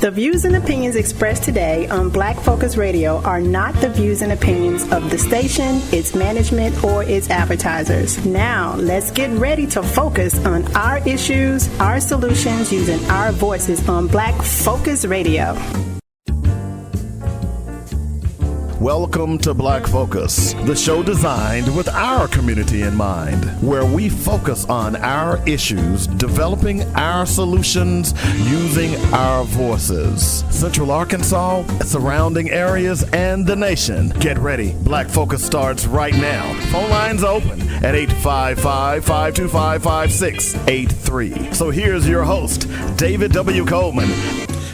The views and opinions expressed today on Black Focus Radio are not the views and opinions of the station, its management, or its advertisers. Now, let's get ready to focus on our issues, our solutions, using our voices on Black Focus Radio. Welcome to Black Focus, the show designed with our community in mind, where we focus on our issues, developing our solutions, using our voices. Central Arkansas, surrounding areas, and the nation. Get ready. Black Focus starts right now. Phone lines open at 855-525-5683. So here's your host, David W. Coleman.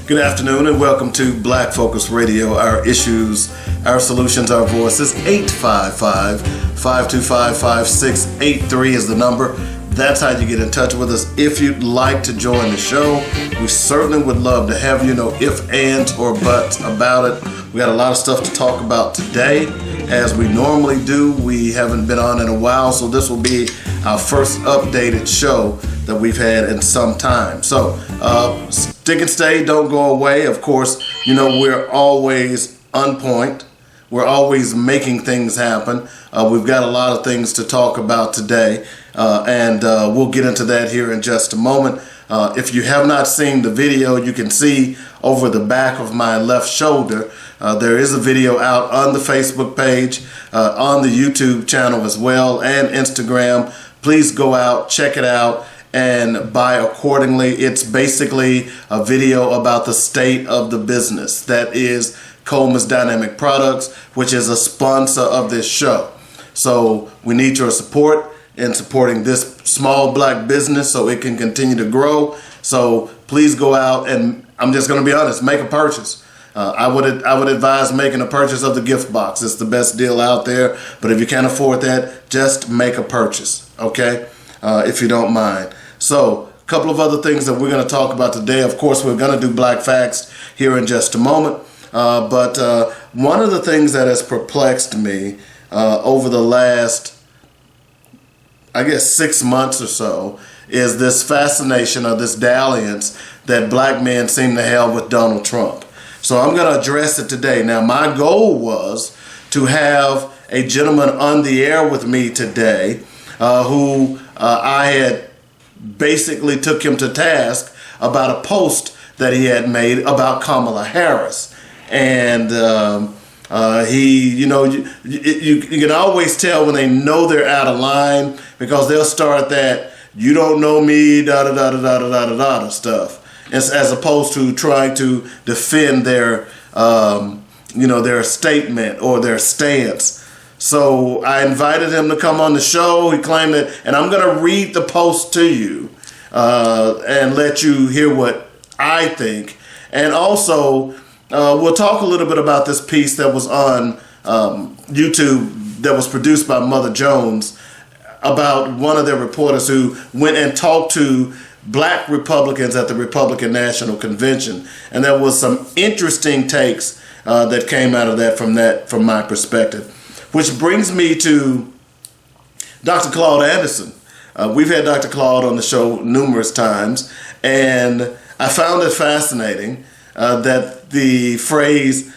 Good afternoon and welcome to Black Focus Radio, our issues, our solutions, our voices. 855-525-5683 is the number. That's how you get in touch with us. If you'd like to join the show, we certainly would love to have you. No ifs, ands, or buts about it. We got a lot of stuff to talk about today, as we normally do. We haven't been on in a while, so this will be our first updated show that we've had in some time. So stick and stay, don't go away. Of course, you know, we're always on point. We're always making things happen. We've got a lot of things to talk about today, and we'll get into that here in just a moment. If you have not seen the video, you can see over the back of my left shoulder, there is a video out on the Facebook page, on the YouTube channel as well, and Instagram. Please go out, check it out, and buy accordingly. It's basically a video about the state of the business. That is Coleman's Dynamic Products, which is a sponsor of this show. So we need your support in supporting this small black business so it can continue to grow. So please go out and, I'm just going to be honest, make a purchase. I would advise making a purchase of the gift box. It's the best deal out there. But if you can't afford that, just make a purchase, okay? If you don't mind. So a couple of other things that we're going to talk about today. Of course, we're going to do Black Facts here in just a moment. But one of the things that has perplexed me over the last, I guess, 6 months or so is this fascination or this dalliance that black men seem to have with Donald Trump. So I'm going to address it today. Now, my goal was to have a gentleman on the air with me today who I had basically took him to task about a post that he had made about Kamala Harris. And he, you know, you can always tell when they know they're out of line, because they'll start that "you don't know me" da stuff, as opposed to trying to defend their their statement or their stance. So I invited him to come on the show. He claimed that, and I'm going to read the post to you and let you hear what I think, and also. We'll talk a little bit about this piece that was on YouTube that was produced by Mother Jones about one of their reporters who went and talked to black Republicans at the Republican National Convention. And there was some interesting takes that came out of that from my perspective. Which brings me to Dr. Claude Anderson. We've had Dr. Claude on the show numerous times, and I found it fascinating that the phrase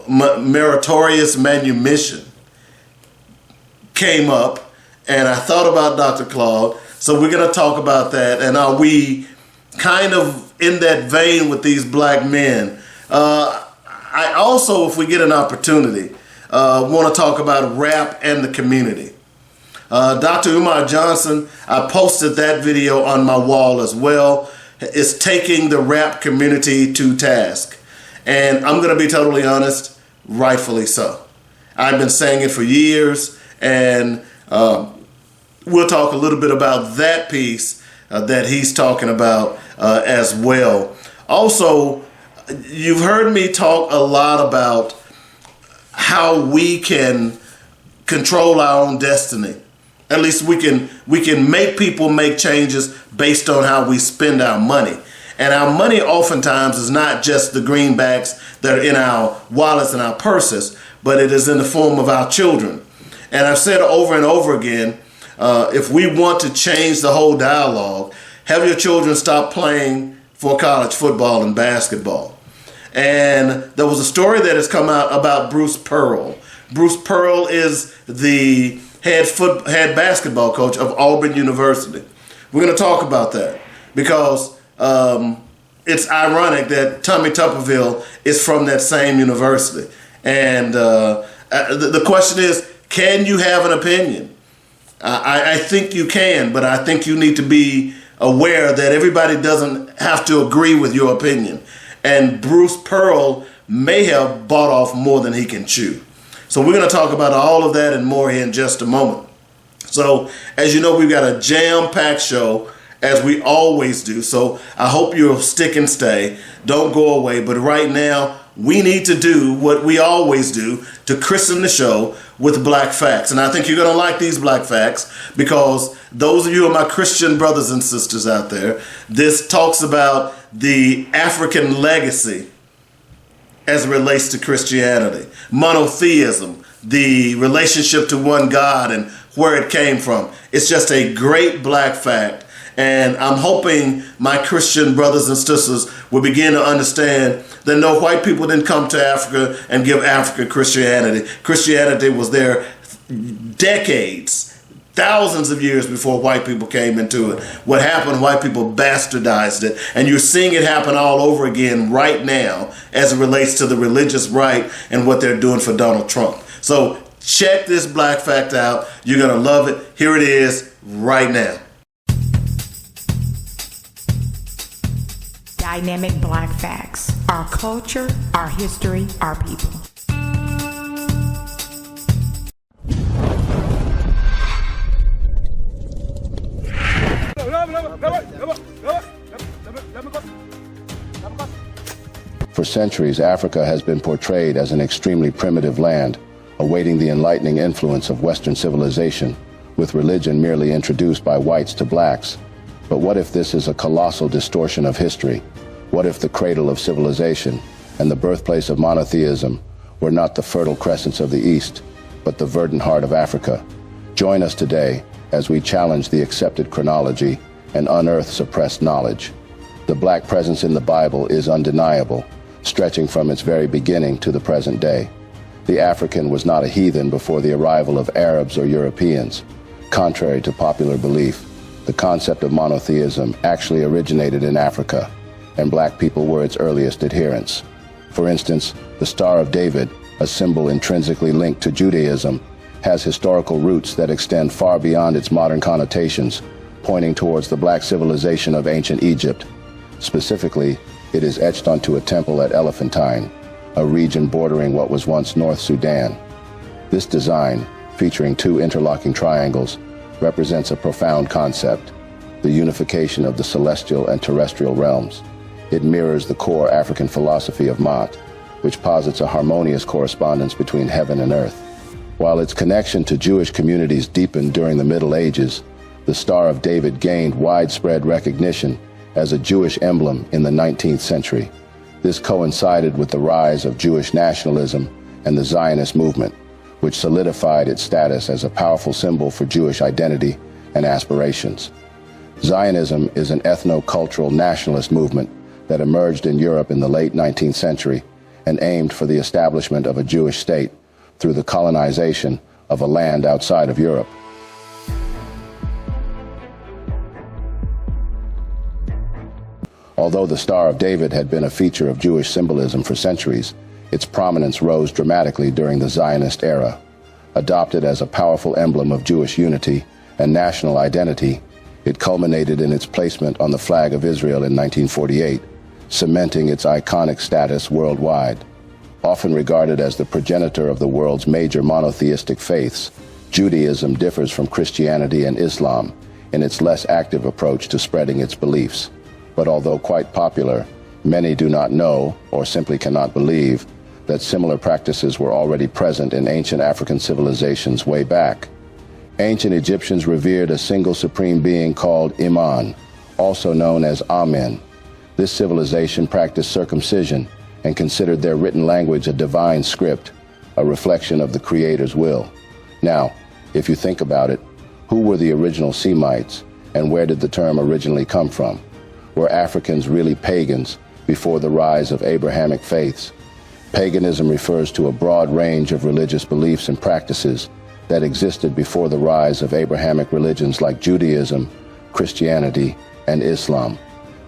meritorious manumission came up, and I thought about Dr. Claude. So we're going to talk about that, and are we kind of in that vein with these black men? I also, if we get an opportunity, want to talk about rap and the community. Dr. Umar Johnson, I posted that video on my wall as well, is taking the rap community to task. And I'm going to be totally honest, rightfully so. I've been saying it for years, and we'll talk a little bit about that piece that he's talking about as well. Also, you've heard me talk a lot about how we can control our own destiny. At least we can make people make changes based on how we spend our money. And our money oftentimes is not just the greenbacks that are in our wallets and our purses, but it is in the form of our children. And I've said over and over again, if we want to change the whole dialogue, have your children stop playing for college football and basketball. And there was a story that has come out about Bruce Pearl. Bruce Pearl is the head basketball coach of Auburn University. We're going to talk about that because it's ironic that Tommy Tuberville is from that same university. And the question is, can you have an opinion? I think you can, but I think you need to be aware that everybody doesn't have to agree with your opinion. And Bruce Pearl may have bought off more than he can chew. So we're going to talk about all of that and more here in just a moment. So as you know, we've got a jam-packed show, as we always do. So I hope you'll stick and stay. Don't go away. But right now, we need to do what we always do to christen the show with Black Facts. And I think you're going to like these Black Facts because those of you who are my Christian brothers and sisters out there, this talks about the African legacy as it relates to Christianity, monotheism, the relationship to one God and where it came from. It's just a great Black Fact. And I'm hoping my Christian brothers and sisters will begin to understand that no, white people didn't come to Africa and give Africa Christianity. Christianity was there decades, thousands of years before white people came into it. What happened, white people bastardized it. And you're seeing it happen all over again right now as it relates to the religious right and what they're doing for Donald Trump. So check this Black Fact out. You're going to love it. Here it is right now. Dynamic Black Facts. Our culture, our history, our people. For centuries, Africa has been portrayed as an extremely primitive land, awaiting the enlightening influence of Western civilization, with religion merely introduced by whites to blacks. But what if this is a colossal distortion of history? What if the cradle of civilization and the birthplace of monotheism were not the Fertile Crescents of the East, but the verdant heart of Africa? Join us today as we challenge the accepted chronology and unearth suppressed knowledge. The black presence in the Bible is undeniable, stretching from its very beginning to the present day. The African was not a heathen before the arrival of Arabs or Europeans. Contrary to popular belief, the concept of monotheism actually originated in Africa, and black people were its earliest adherents. For instance, the Star of David, a symbol intrinsically linked to Judaism, has historical roots that extend far beyond its modern connotations, pointing towards the black civilization of ancient Egypt. Specifically, it is etched onto a temple at Elephantine, a region bordering what was once North Sudan. This design, featuring two interlocking triangles, represents a profound concept, the unification of the celestial and terrestrial realms. It mirrors the core African philosophy of Ma'at, which posits a harmonious correspondence between heaven and earth. While its connection to Jewish communities deepened during the Middle Ages, the Star of David gained widespread recognition as a Jewish emblem in the 19th century. This coincided with the rise of Jewish nationalism and the Zionist movement, which solidified its status as a powerful symbol for Jewish identity and aspirations. Zionism is an ethno-cultural nationalist movement that emerged in Europe in the late 19th century and aimed for the establishment of a Jewish state through the colonization of a land outside of Europe. Although the Star of David had been a feature of Jewish symbolism for centuries, its prominence rose dramatically during the Zionist era. Adopted as a powerful emblem of Jewish unity and national identity, it culminated in its placement on the flag of Israel in 1948, cementing its iconic status worldwide. Often regarded as the progenitor of the world's major monotheistic faiths, Judaism differs from Christianity and Islam in its less active approach to spreading its beliefs. But although quite popular, many do not know, or simply cannot believe, that similar practices were already present in ancient African civilizations way back. Ancient Egyptians revered a single supreme being called Iman, also known as Amen. This civilization practiced circumcision and considered their written language a divine script, a reflection of the Creator's will. Now, if you think about it, who were the original Semites, and where did the term originally come from? Were Africans really pagans before the rise of Abrahamic faiths? Paganism refers to a broad range of religious beliefs and practices that existed before the rise of Abrahamic religions like Judaism, Christianity, and Islam.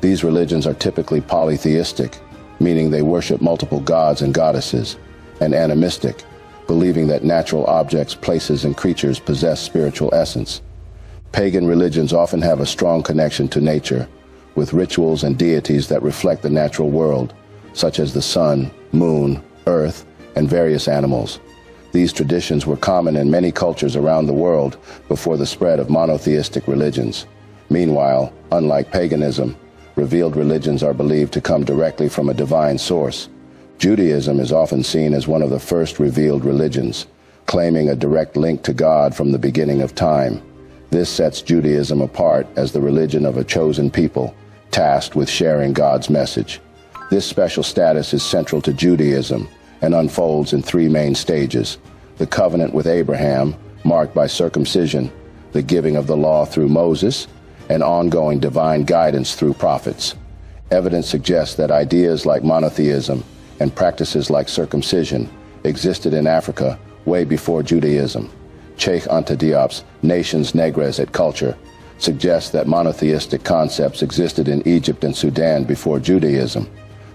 These religions are typically polytheistic, meaning they worship multiple gods and goddesses, and animistic, believing that natural objects, places, and creatures possess spiritual essence. Pagan religions often have a strong connection to nature, with rituals and deities that reflect the natural world, such as the sun, moon, earth, and various animals. These traditions were common in many cultures around the world before the spread of monotheistic religions. Meanwhile, unlike paganism, revealed religions are believed to come directly from a divine source. Judaism is often seen as one of the first revealed religions, claiming a direct link to God from the beginning of time. This sets Judaism apart as the religion of a chosen people, tasked with sharing God's message. This special status is central to Judaism and unfolds in three main stages: the covenant with Abraham, marked by circumcision, the giving of the law through Moses, and ongoing divine guidance through prophets. Evidence suggests that ideas like monotheism and practices like circumcision existed in Africa way before Judaism. Cheikh Anta Diop's Nations Negres et Culture suggests that monotheistic concepts existed in Egypt and Sudan before Judaism.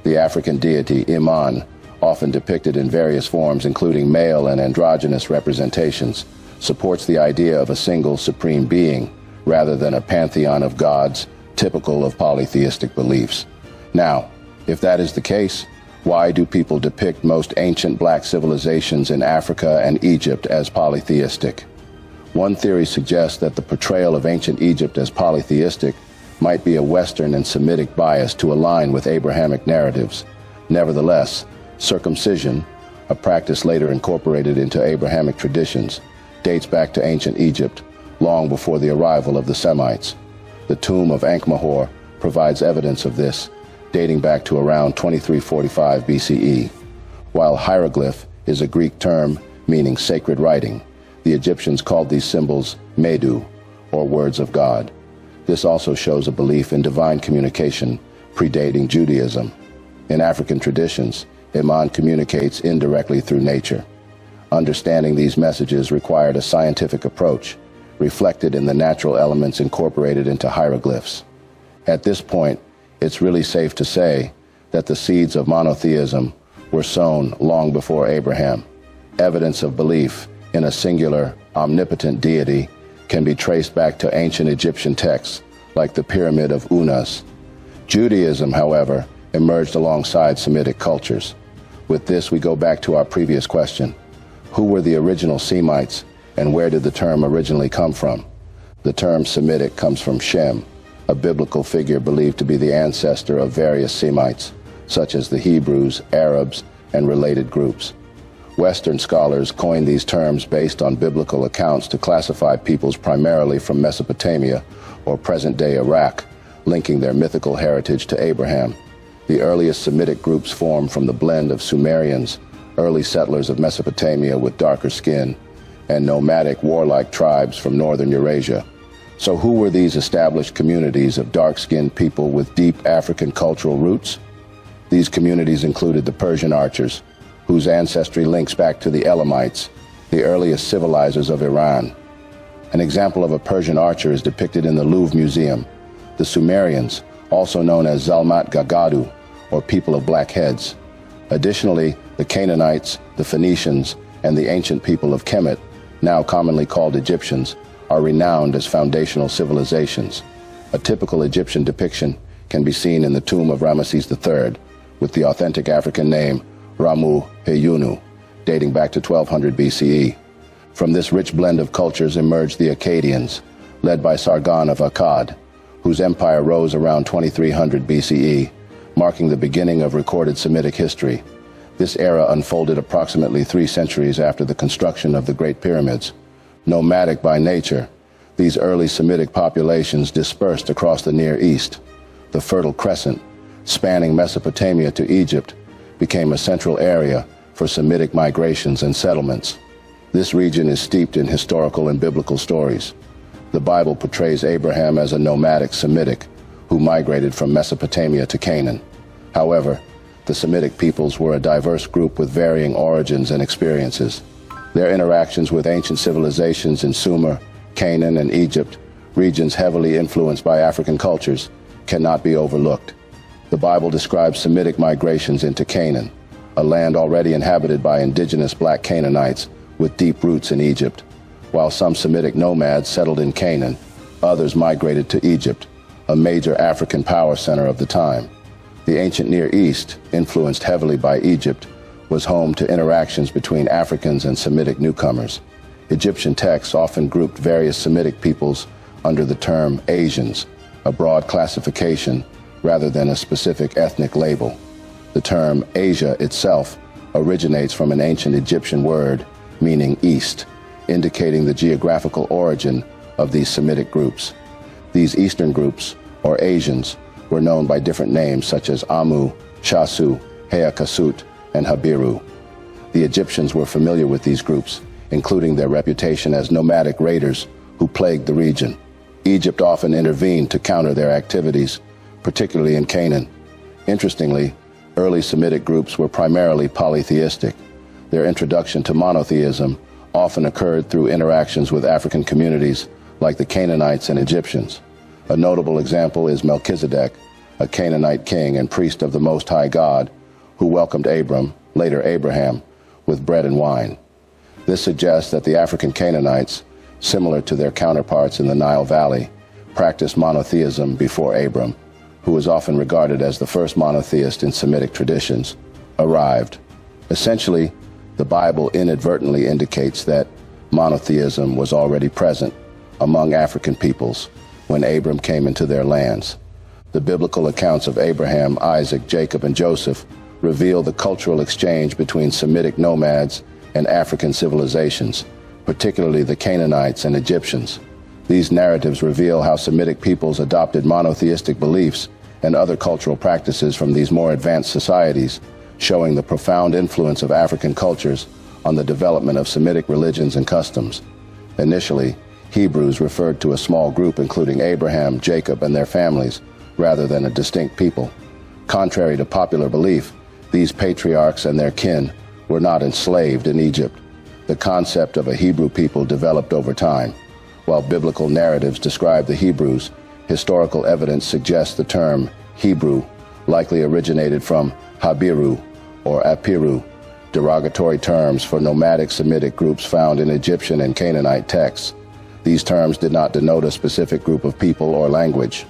The African deity Iman, often depicted in various forms including male and androgynous representations, supports the idea of a single supreme being rather than a pantheon of gods typical of polytheistic beliefs. Now, if that is the case, why do people depict most ancient black civilizations in Africa and Egypt as polytheistic? One theory suggests that the portrayal of ancient Egypt as polytheistic might be a Western and Semitic bias to align with Abrahamic narratives. Nevertheless, circumcision, a practice later incorporated into Abrahamic traditions, dates back to ancient Egypt, long before the arrival of the Semites. The tomb of Ankh-Mahor provides evidence of this, dating back to around 2345 BCE. While hieroglyph is a Greek term meaning sacred writing, the Egyptians called these symbols Medu, or words of God. This also shows a belief in divine communication predating Judaism. In African traditions, Iman communicates indirectly through nature. Understanding these messages required a scientific approach, reflected in the natural elements incorporated into hieroglyphs. At this point, it's really safe to say that the seeds of monotheism were sown long before Abraham. Evidence of belief in a singular, omnipotent deity can be traced back to ancient Egyptian texts like the Pyramid of Unas. Judaism, however, emerged alongside Semitic cultures. With this, we go back to our previous question. Who were the original Semites, and where did the term originally come from? The term Semitic comes from Shem, a biblical figure believed to be the ancestor of various Semites, such as the Hebrews, Arabs, and related groups. Western scholars coined these terms based on biblical accounts to classify peoples primarily from Mesopotamia or present-day Iraq, linking their mythical heritage to Abraham. The earliest Semitic groups formed from the blend of Sumerians, early settlers of Mesopotamia with darker skin, and nomadic warlike tribes from northern Eurasia. So who were these established communities of dark-skinned people with deep African cultural roots? These communities included the Persian archers, whose ancestry links back to the Elamites, the earliest civilizers of Iran. An example of a Persian archer is depicted in the Louvre Museum. The Sumerians, also known as Zalmat Gagadu, or people of black heads. Additionally, the Canaanites, the Phoenicians, and the ancient people of Kemet, now commonly called Egyptians, are renowned as foundational civilizations. A typical Egyptian depiction can be seen in the tomb of Ramesses III, with the authentic African name Ramu Heyunu, dating back to 1200 BCE. From this rich blend of cultures emerged the Akkadians, led by Sargon of Akkad, whose empire rose around 2300 BCE, marking the beginning of recorded Semitic history. This era unfolded approximately 3 centuries after the construction of the Great Pyramids. Nomadic by nature, these early Semitic populations dispersed across the Near East. The Fertile Crescent, spanning Mesopotamia to Egypt, became a central area for Semitic migrations and settlements. This region is steeped in historical and biblical stories. The Bible portrays Abraham as a nomadic Semitic who migrated from Mesopotamia to Canaan. However, the Semitic peoples were a diverse group with varying origins and experiences. Their interactions with ancient civilizations in Sumer, Canaan, and Egypt, regions heavily influenced by African cultures, cannot be overlooked. The Bible describes Semitic migrations into Canaan, a land already inhabited by indigenous black Canaanites with deep roots in Egypt. While some Semitic nomads settled in Canaan, others migrated to Egypt, a major African power center of the time. The ancient Near East, influenced heavily by Egypt, was home to interactions between Africans and Semitic newcomers. Egyptian texts often grouped various Semitic peoples under the term Asians, a broad classification rather than a specific ethnic label. The term Asia itself originates from an ancient Egyptian word meaning east, indicating the geographical origin of these Semitic groups. These Eastern groups, or Asians, were known by different names such as Amu, Shasu, Heakasut, and Habiru. The Egyptians were familiar with these groups, including their reputation as nomadic raiders who plagued the region. Egypt often intervened to counter their activities, particularly in Canaan. Interestingly, early Semitic groups were primarily polytheistic. Their introduction to monotheism often occurred through interactions with African communities like the Canaanites and Egyptians. A notable example is Melchizedek, a Canaanite king and priest of the Most High God, who welcomed Abram, later Abraham, with bread and wine. This suggests that the African Canaanites, similar to their counterparts in the Nile Valley, practiced monotheism before Abram, who was often regarded as the first monotheist in Semitic traditions, arrived. Essentially, the Bible inadvertently indicates that monotheism was already present among African peoples when Abram came into their lands. The biblical accounts of Abraham, Isaac, Jacob, and Joseph reveal the cultural exchange between Semitic nomads and African civilizations, particularly the Canaanites and Egyptians. These narratives reveal how Semitic peoples adopted monotheistic beliefs and other cultural practices from these more advanced societies, showing the profound influence of African cultures on the development of Semitic religions and customs. Initially, Hebrews referred to a small group including Abraham, Jacob, and their families, rather than a distinct people. Contrary to popular belief, these patriarchs and their kin were not enslaved in Egypt. The concept of a Hebrew people developed over time. While biblical narratives describe the Hebrews, historical evidence suggests the term Hebrew likely originated from Habiru or Apiru, derogatory terms for nomadic Semitic groups found in Egyptian and Canaanite texts. These terms did not denote a specific group of people or language.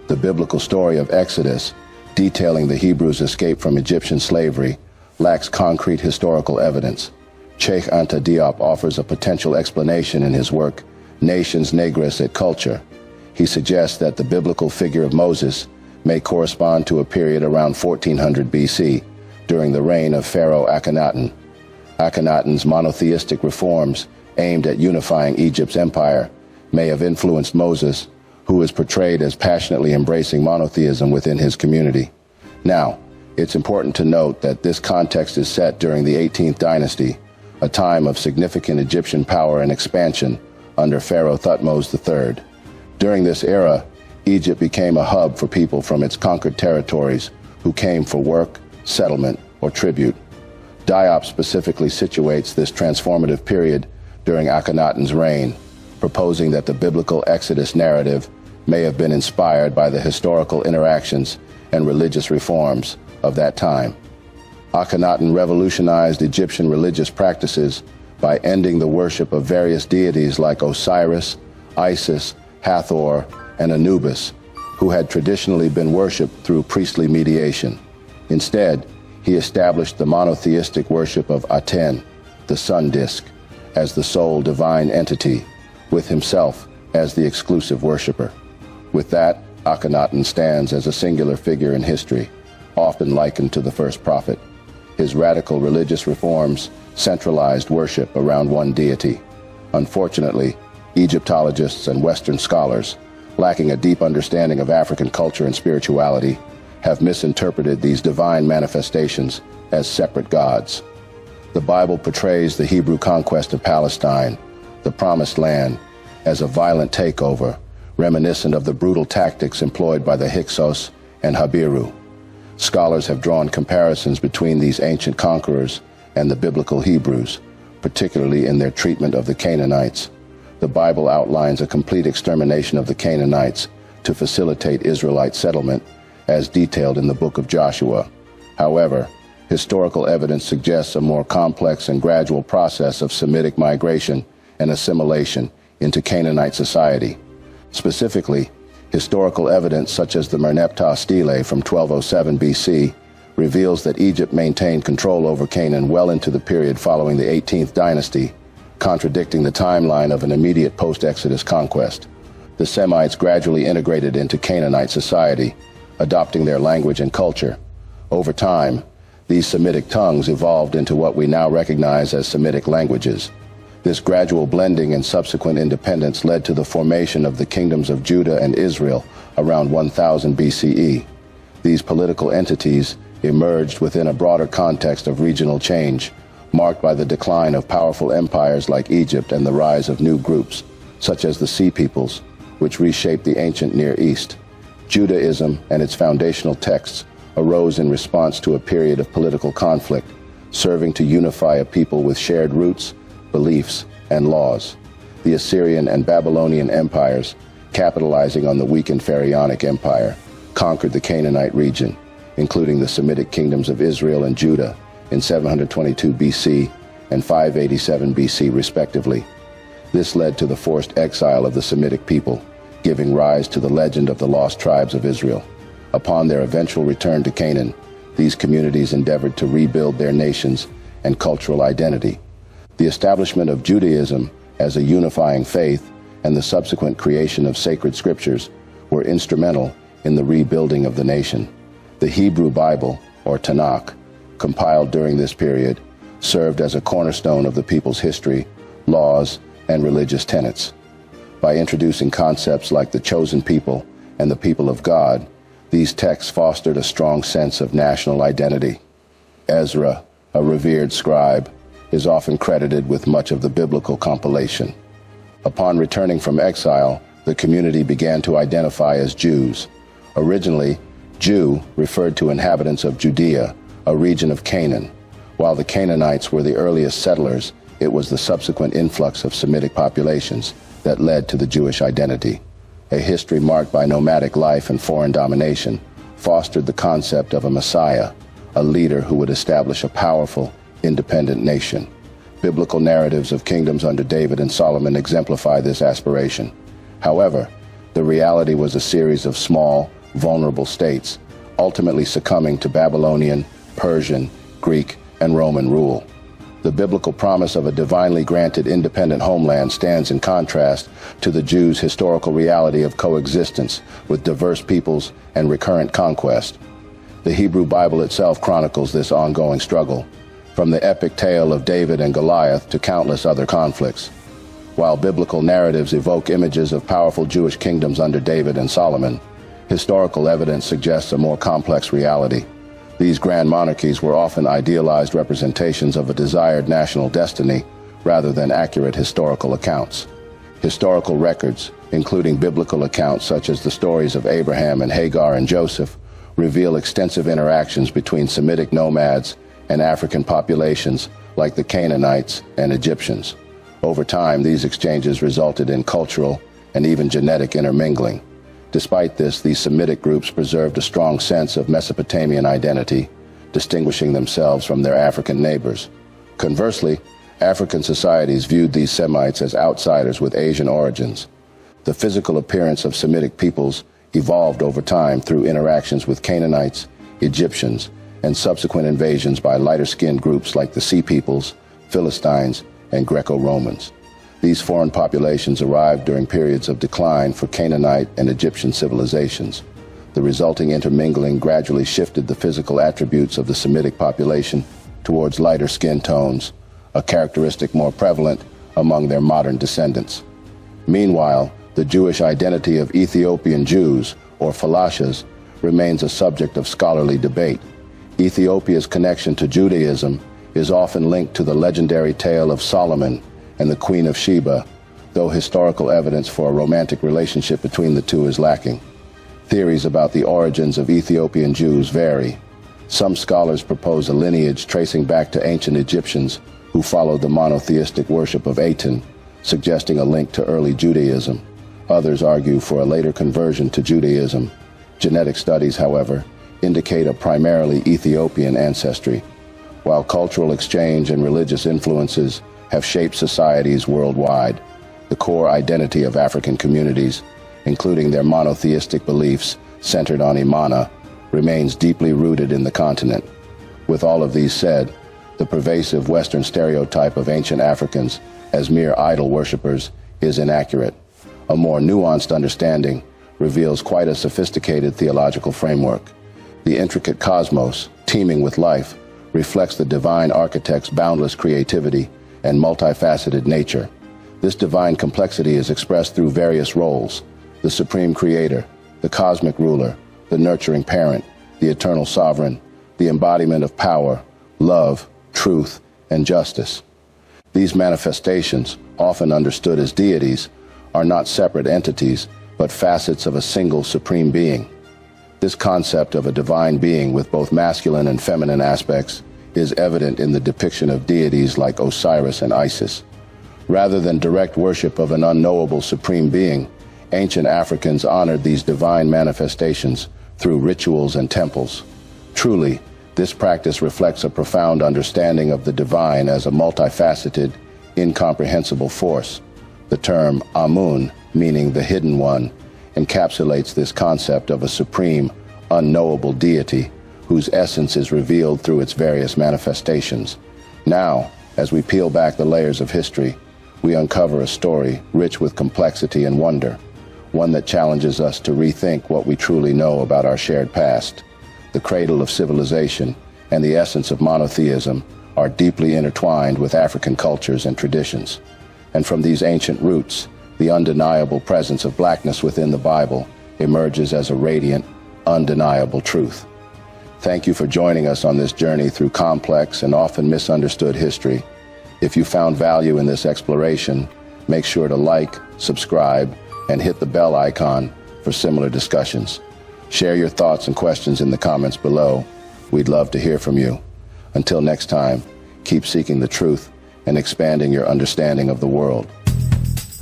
The biblical story of Exodus, detailing the Hebrews' escape from Egyptian slavery, lacks concrete historical evidence. Cheikh Anta Diop offers a potential explanation in his work, Nations Negres et Culture. He suggests that the biblical figure of Moses may correspond to a period around 1400 BC, during the reign of Pharaoh Akhenaten. Akhenaten's monotheistic reforms aimed at unifying Egypt's empire may have influenced Moses, who is portrayed as passionately embracing monotheism within his community. Now, it's important to note that this context is set during the 18th dynasty, a time of significant Egyptian power and expansion under Pharaoh Thutmose III. During this era, Egypt became a hub for people from its conquered territories who came for work, settlement, or tribute. Diop specifically situates this transformative period during Akhenaten's reign, proposing that the biblical Exodus narrative may have been inspired by the historical interactions and religious reforms of that time. Akhenaten revolutionized Egyptian religious practices by ending the worship of various deities like Osiris, Isis, Hathor, and Anubis, who had traditionally been worshipped through priestly mediation. Instead, he established the monotheistic worship of Aten, the sun disk, as the sole divine entity, with himself as the exclusive worshiper. With that, Akhenaten stands as a singular figure in history, often likened to the first prophet. His radical religious reforms centralized worship around one deity. Unfortunately, Egyptologists and Western scholars, lacking a deep understanding of African culture and spirituality, have misinterpreted these divine manifestations as separate gods. The Bible portrays the Hebrew conquest of Palestine, the Promised Land, as a violent takeover reminiscent of the brutal tactics employed by the Hyksos and Habiru. Scholars have drawn comparisons between these ancient conquerors and the biblical Hebrews, particularly in their treatment of the Canaanites. The Bible outlines a complete extermination of the Canaanites to facilitate Israelite settlement, as detailed in the book of Joshua. However, historical evidence suggests a more complex and gradual process of Semitic migration and assimilation into Canaanite society. Specifically, historical evidence such as the Merneptah stele from 1207 BC reveals that Egypt maintained control over Canaan well into the period following the 18th dynasty, contradicting the timeline of an immediate post-Exodus conquest. The Semites gradually integrated into Canaanite society, adopting their language and culture. Over time, these Semitic tongues evolved into what we now recognize as Semitic languages. This gradual blending and subsequent independence led to the formation of the kingdoms of Judah and Israel around 1000 BCE. These political entities emerged within a broader context of regional change, marked by the decline of powerful empires like Egypt and the rise of new groups, such as the Sea Peoples, which reshaped the ancient Near East. Judaism and its foundational texts arose in response to a period of political conflict, serving to unify a people with shared roots, beliefs, and laws. The Assyrian and Babylonian empires, capitalizing on the weakened Pharaonic Empire, conquered the Canaanite region, including the Semitic kingdoms of Israel and Judah in 722 BC and 587 BC respectively. This led to the forced exile of the Semitic people, giving rise to the legend of the lost tribes of Israel. Upon their eventual return to Canaan, these communities endeavored to rebuild their nations and cultural identity. The establishment of Judaism as a unifying faith and the subsequent creation of sacred scriptures were instrumental in the rebuilding of the nation. The Hebrew Bible, or Tanakh, compiled during this period, served as a cornerstone of the people's history, laws, and religious tenets. By introducing concepts like the chosen people and the people of God, these texts fostered a strong sense of national identity. Ezra, a revered scribe, is often credited with much of the biblical compilation. Upon returning from exile, the community began to identify as Jews. Originally, Jew referred to inhabitants of Judea, a region of Canaan. While the Canaanites were the earliest settlers, it was the subsequent influx of Semitic populations that led to the Jewish identity. A history marked by nomadic life and foreign domination fostered the concept of a Messiah, a leader who would establish a powerful, independent nation. Biblical narratives of kingdoms under David and Solomon exemplify this aspiration. However, the reality was a series of small, vulnerable states, ultimately succumbing to Babylonian, Persian, Greek, and Roman rule. The biblical promise of a divinely granted independent homeland stands in contrast to the Jews' historical reality of coexistence with diverse peoples and recurrent conquest. The Hebrew Bible itself chronicles this ongoing struggle, from the epic tale of David and Goliath to countless other conflicts. While biblical narratives evoke images of powerful Jewish kingdoms under David and Solomon, historical evidence suggests a more complex reality. These grand monarchies were often idealized representations of a desired national destiny rather than accurate historical accounts. Historical records, including biblical accounts such as the stories of Abraham and Hagar and Joseph, reveal extensive interactions between Semitic nomads and African populations like the Canaanites and Egyptians. Over time, these exchanges resulted in cultural and even genetic intermingling. Despite this, these Semitic groups preserved a strong sense of Mesopotamian identity, distinguishing themselves from their African neighbors. Conversely, African societies viewed these Semites as outsiders with Asian origins. The physical appearance of Semitic peoples evolved over time through interactions with Canaanites, Egyptians, and subsequent invasions by lighter-skinned groups like the Sea Peoples, Philistines, and Greco-Romans. These foreign populations arrived during periods of decline for Canaanite and Egyptian civilizations. The resulting intermingling gradually shifted the physical attributes of the Semitic population towards lighter skin tones, a characteristic more prevalent among their modern descendants. Meanwhile, the Jewish identity of Ethiopian Jews, or Falashas, remains a subject of scholarly debate. Ethiopia's connection to Judaism is often linked to the legendary tale of Solomon and the Queen of Sheba, though historical evidence for a romantic relationship between the two is lacking. Theories about the origins of Ethiopian Jews vary. Some scholars propose a lineage tracing back to ancient Egyptians who followed the monotheistic worship of Aten, suggesting a link to early Judaism. Others argue for a later conversion to Judaism. Genetic studies, however, indicate a primarily Ethiopian ancestry. While cultural exchange and religious influences have shaped societies worldwide, the core identity of African communities, including their monotheistic beliefs centered on Imana, remains deeply rooted in the continent. With all of these said, the pervasive Western stereotype of ancient Africans as mere idol worshippers is inaccurate. A more nuanced understanding reveals quite a sophisticated theological framework. The intricate cosmos, teeming with life, reflects the divine architect's boundless creativity and multifaceted nature. This divine complexity is expressed through various roles: the supreme creator, the cosmic ruler, the nurturing parent, the eternal sovereign, the embodiment of power, love, truth, and justice. These manifestations, often understood as deities, are not separate entities, but facets of a single supreme being. This concept of a divine being with both masculine and feminine aspects is evident in the depiction of deities like Osiris and Isis. Rather than direct worship of an unknowable supreme being, ancient Africans honored these divine manifestations through rituals and temples. Truly, this practice reflects a profound understanding of the divine as a multifaceted, incomprehensible force. The term Amun, meaning the hidden one, encapsulates this concept of a supreme, unknowable deity whose essence is revealed through its various manifestations. Now, as we peel back the layers of history, we uncover a story rich with complexity and wonder, one that challenges us to rethink what we truly know about our shared past. The cradle of civilization and the essence of monotheism are deeply intertwined with African cultures and traditions. And from these ancient roots, the undeniable presence of blackness within the Bible emerges as a radiant, undeniable truth. Thank you for joining us on this journey through complex and often misunderstood history. If you found value in this exploration, make sure to like, subscribe, and hit the bell icon for similar discussions. Share your thoughts and questions in the comments below. We'd love to hear from you. Until next time, keep seeking the truth and expanding your understanding of the world.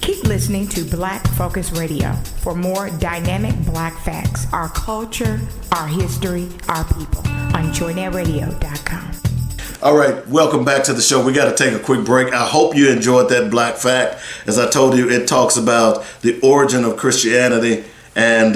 Keep listening to Black Focus Radio for more dynamic Black facts, our culture, our history, our people on JoyNetRadio.com. All right, welcome back to the show. We got to take a quick break. I hope you enjoyed that Black fact. As I told you, it talks about the origin of Christianity. And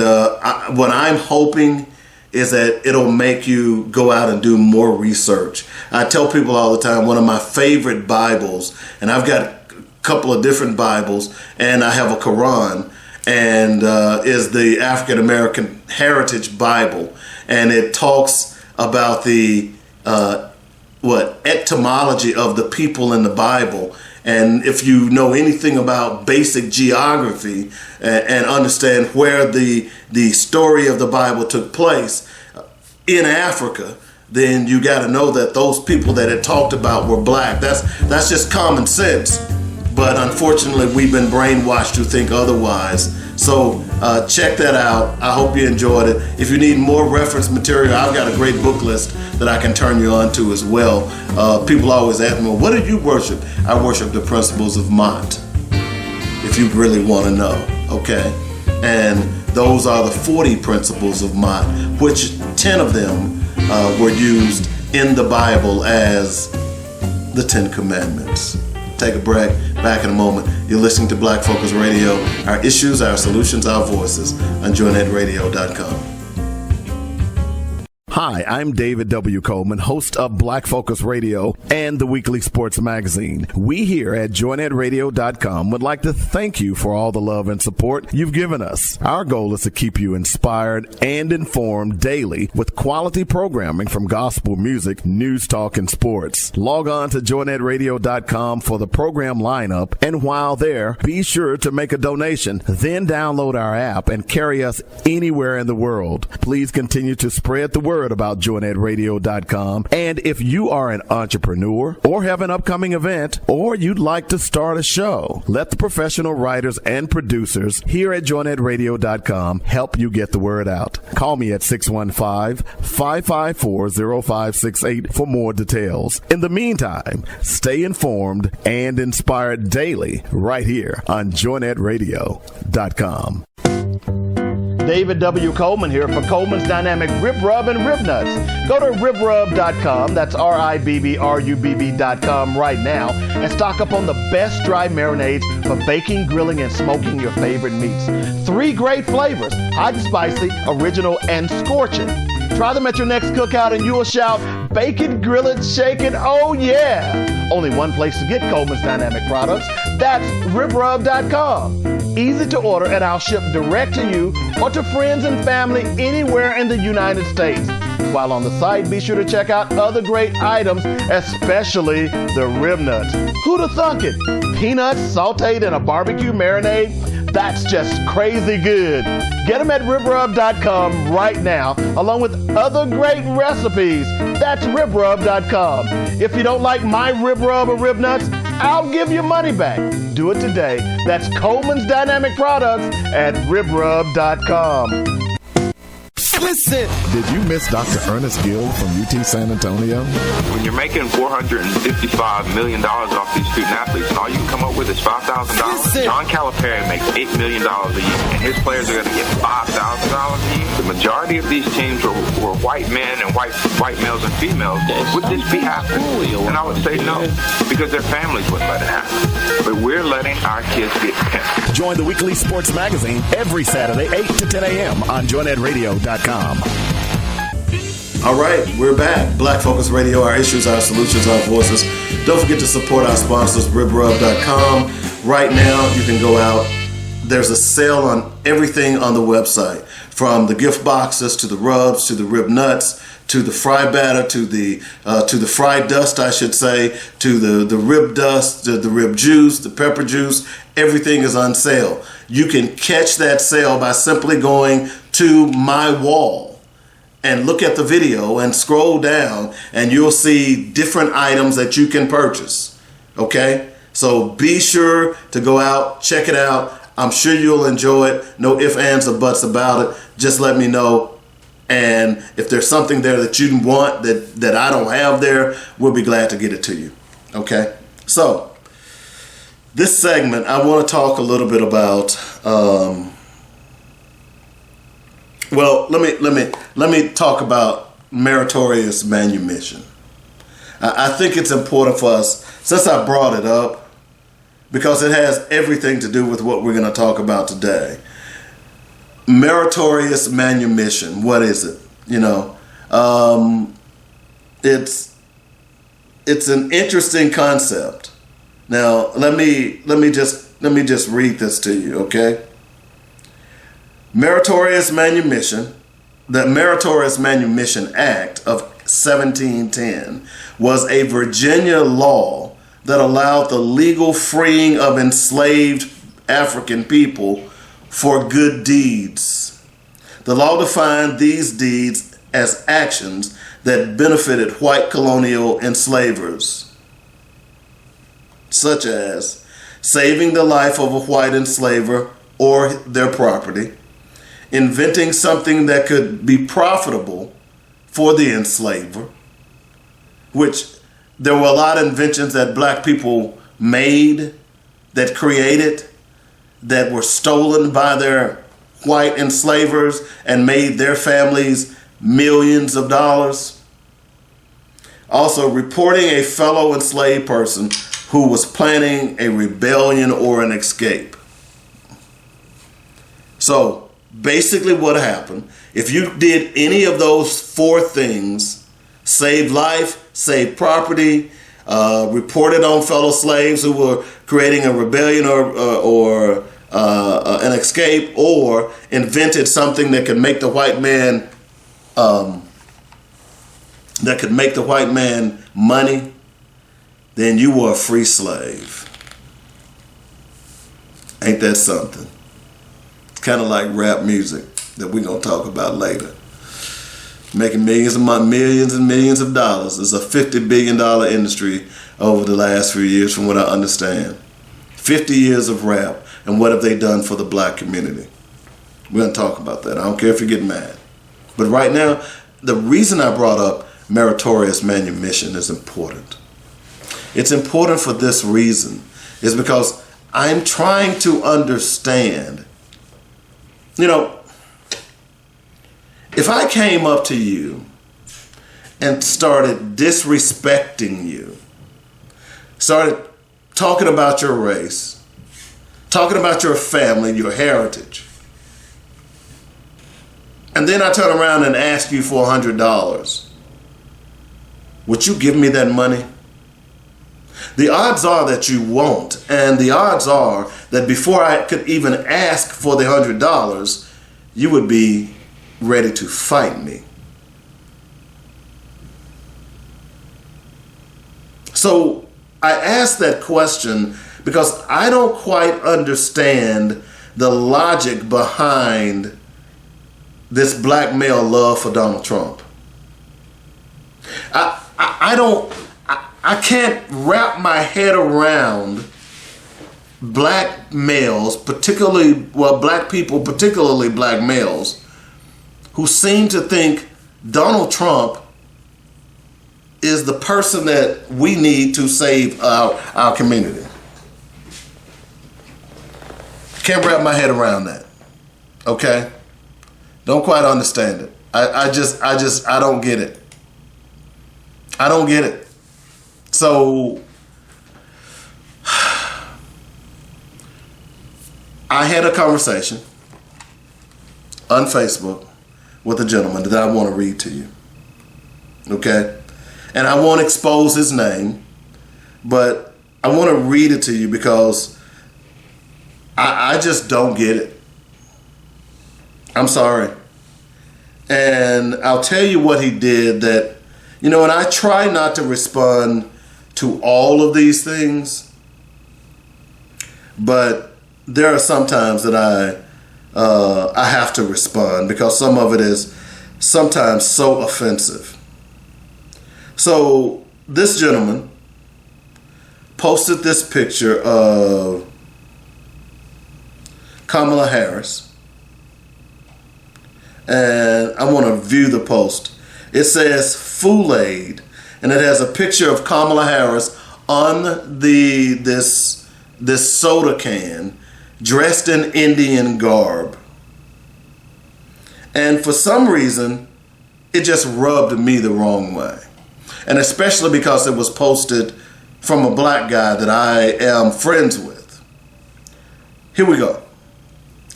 what I'm hoping is that it'll make you go out and do more research. I tell people all the time, one of my favorite Bibles, and I've got a couple of different Bibles, and I have a Quran, and is the African American Heritage Bible. And it talks about the etymology of the people in the Bible. And if you know anything about basic geography and understand where the story of the Bible took place in Africa, then you got to know that those people that it talked about were black. That's just common sense. But unfortunately, we've been brainwashed to think otherwise. So check that out. I hope you enjoyed it. If you need more reference material, I've got a great book list that I can turn you on to as well. People always ask me, well, what do you worship? I worship the principles of Mott, if you really want to know, okay? And those are the 40 principles of Mott, which 10 of them were used in the Bible as the 10 Commandments. Take a break. Back in a moment. You're listening to Black Focus Radio. Our issues, our solutions, our voices on JoyNetRadio.com. Hi, I'm David W. Coleman, host of Black Focus Radio and the weekly sports magazine. We here at JoyNetRadio.com would like to thank you for all the love and support you've given us. Our goal is to keep you inspired and informed daily with quality programming from gospel music, news, talk, and sports. Log on to JoyNetRadio.com for the program lineup, and while there, be sure to make a donation. Then download our app and carry us anywhere in the world. Please continue to spread the word word about JoyNetRadio.com. And if you are an entrepreneur or have an upcoming event or you'd like to start a show, let the professional writers and producers here at JoyNetRadio.com help you get the word out. Call me at 615-554-0568 for more details. In the meantime, stay informed and inspired daily right here on JoyNetRadio.com. David W. Coleman here for Coleman's Dynamic RibbRubb and Rib Nuts. Go to RibbRubb.com, that's RibbRubb.com right now, and stock up on the best dry marinades for baking, grilling, and smoking your favorite meats. 3 great flavors, hot and spicy, original, and ScorchN. Try them at your next cookout and you'll shout, bake it, grill it, shake it, oh yeah! Only one place to get Coleman's Dynamic products, that's RibbRubb.com. Easy to order, and I'll ship direct to you or to friends and family anywhere in the United States. While on the site, be sure to check out other great items, especially the rib nuts. Who'd have thunk it? Peanuts sauteed in a barbecue marinade? That's just crazy good. Get them at RibbRubb.com right now, along with other great recipes. That's RibbRubb.com. If you don't like my RibbRubb or Rib Nuts, I'll give you money back. Do it today. That's Coleman's Dynamic Products at RibbRubb.com. Listen. Did you miss Dr. Ernest Gill from UT San Antonio? When you're making $455 million off these student athletes and all you can come up with is $5,000, John Calipari makes $8 million a year, and his players are going to get $5,000 a year. The majority of these teams were white men and white males and females. Would this be happening? And I would say no, because their families wouldn't let it happen. But we're letting our kids get pimped. Join the weekly sports magazine every Saturday, 8 to 10 a.m. on JoyNetRadio.com. All right, we're back. Black Focus Radio, our issues, our solutions, our voices. Don't forget to support our sponsors, RibbRubb.com. Right now, you can go out. There's a sale on everything on the website, from the gift boxes to the rubs to the rib nuts to the fry batter to the fried dust, I should say, to the rib dust, the rib juice, the pepper juice. Everything is on sale. You can catch that sale by simply going to my wall and look at the video and scroll down, and you'll see different items that you can purchase. Okay? So be sure to go out, check it out. I'm sure you'll enjoy it. No ifs, ands, or buts about it. Just let me know. And if there's something there that you want that I don't have there, we'll be glad to get it to you. Okay? So this segment, I want to talk a little bit about. Well, let me talk about meritorious manumission. I think it's important for us, since I brought it up, because it has everything to do with what we're going to talk about today. Meritorious manumission. What is it? You know, it's an interesting concept. Now, let me just read this to you, okay? Meritorious manumission. The Meritorious Manumission Act of 1710 was a Virginia law that allowed the legal freeing of enslaved African people for good deeds. The law defined these deeds as actions that benefited white colonial enslavers, such as saving the life of a white enslaver or their property, inventing something that could be profitable for the enslaver, which there were a lot of inventions that black people made, that created, that were stolen by their white enslavers and made their families millions of dollars. Also, reporting a fellow enslaved person who was planning a rebellion or an escape. So basically what happened, if you did any of those 4 things, save life, save property, reported on fellow slaves who were creating a rebellion or an escape, or invented something that could make the white man money, then you were a free slave. Ain't that something? It's kind of like rap music that we're going to talk about later. making millions and millions of dollars. It's a $50 billion industry over the last few years, from what I understand. 50 years of rap, and what have they done for the black community? We're going to talk about that. I don't care if you get mad. But right now, the reason I brought up meritorious manumission is important. It's important for this reason, is because I'm trying to understand, if I came up to you and started disrespecting you, started talking about your race, talking about your family, your heritage, and then I turn around and ask you for $100, would you give me that money? The odds are that you won't, and the odds are that before I could even ask for the $100, you would be ready to fight me. So I asked that question because I don't quite understand the logic behind this black male love for Donald Trump. I can't wrap my head around black males, black people, particularly black males, who seem to think Donald Trump is the person that we need to save our community. Can't wrap my head around that. Okay? Don't quite understand it. I don't get it. I don't get it. So I had a conversation on Facebook with a gentleman that I want to read to you. Okay? And I won't expose his name, but I want to read it to you because I just don't get it. I'm sorry. And I'll tell you what he did that, and I try not to respond to all of these things, but there are some times that I have to respond because some of it is sometimes so offensive. So this gentleman posted this picture of Kamala Harris, and I want to view the post. It says Fool-Aid, and it has a picture of Kamala Harris on this soda can, dressed in Indian garb. And for some reason, it just rubbed me the wrong way. And especially because it was posted from a black guy that I am friends with. Here we go.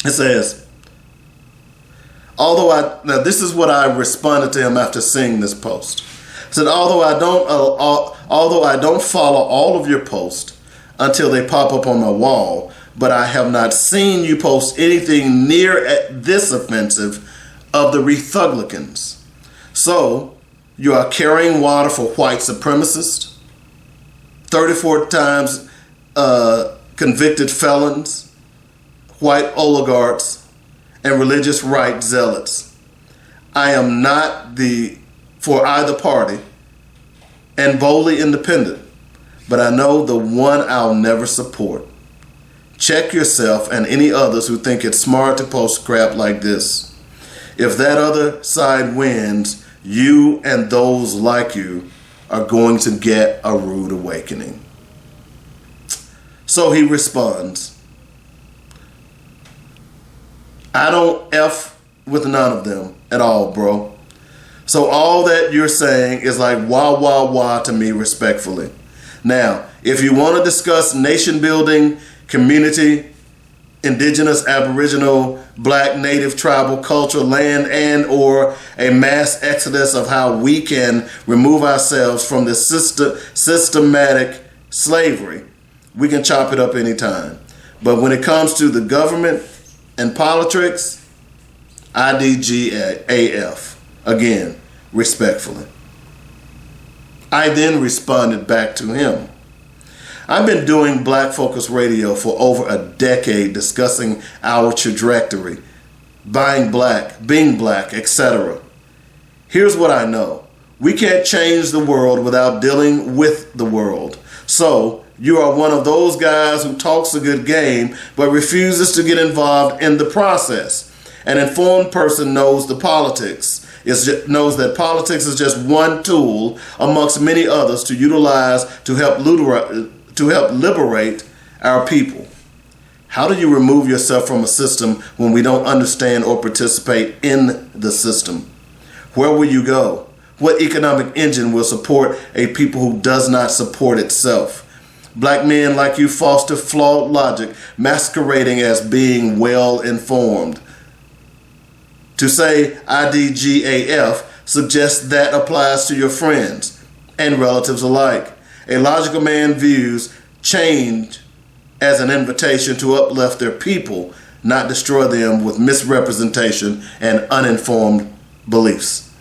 It says, now this is what I responded to him after seeing this post. It said, although I don't follow all of your posts until they pop up on my wall, but I have not seen you post anything near this offensive of the Republicans. So you are carrying water for white supremacists, 34 times convicted felons, white oligarchs, and religious right zealots. I am not for either party and boldly independent, but I know the one I'll never support. Check yourself and any others who think it's smart to post crap like this. If that other side wins, you and those like you are going to get a rude awakening. So he responds, I don't F with none of them at all, bro. So all that you're saying is like wah, wah, wah to me, respectfully. Now, if you want to discuss nation building, community, indigenous, aboriginal, black, native, tribal culture, land, and or a mass exodus of how we can remove ourselves from this systematic slavery, we can chop it up anytime. But when it comes to the government and politics, IDGAF. Again, respectfully. I then responded back to him. I've been doing Black Focus Radio for over a decade, discussing our trajectory, being black, etc. Here's what I know. We can't change the world without dealing with the world. So you are one of those guys who talks a good game but refuses to get involved in the process. An informed person knows the politics. Knows that politics is just one tool amongst many others to utilize to help liberate our people. How do you remove yourself from a system when we don't understand or participate in the system? Where will you go? What economic engine will support a people who does not support itself? Black men like you foster flawed logic, masquerading as being well informed. To say IDGAF suggests that applies to your friends and relatives alike. A logical man views change as an invitation to uplift their people, not destroy them with misrepresentation and uninformed beliefs.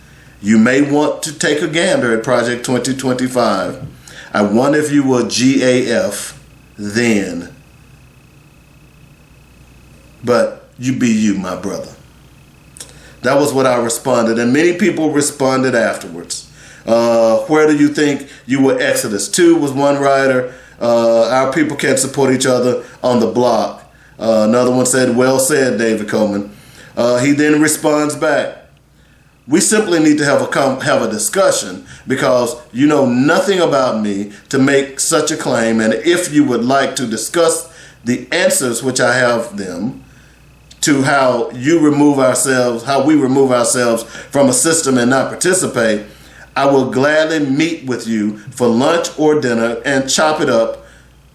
You may want to take a gander at Project 2025. I wonder if you will GAF then. But you be you, my brother. That was what I responded, and many people responded afterwards. Where do you think you were Exodus? 2 was one writer. Our people can't support each other on the block. Another one said, well said, David Coleman. He then responds back. We simply need to have a discussion because you know nothing about me to make such a claim, and if you would like to discuss the answers, which I have them, to how we remove ourselves from a system and not participate, I will gladly meet with you for lunch or dinner and chop it up.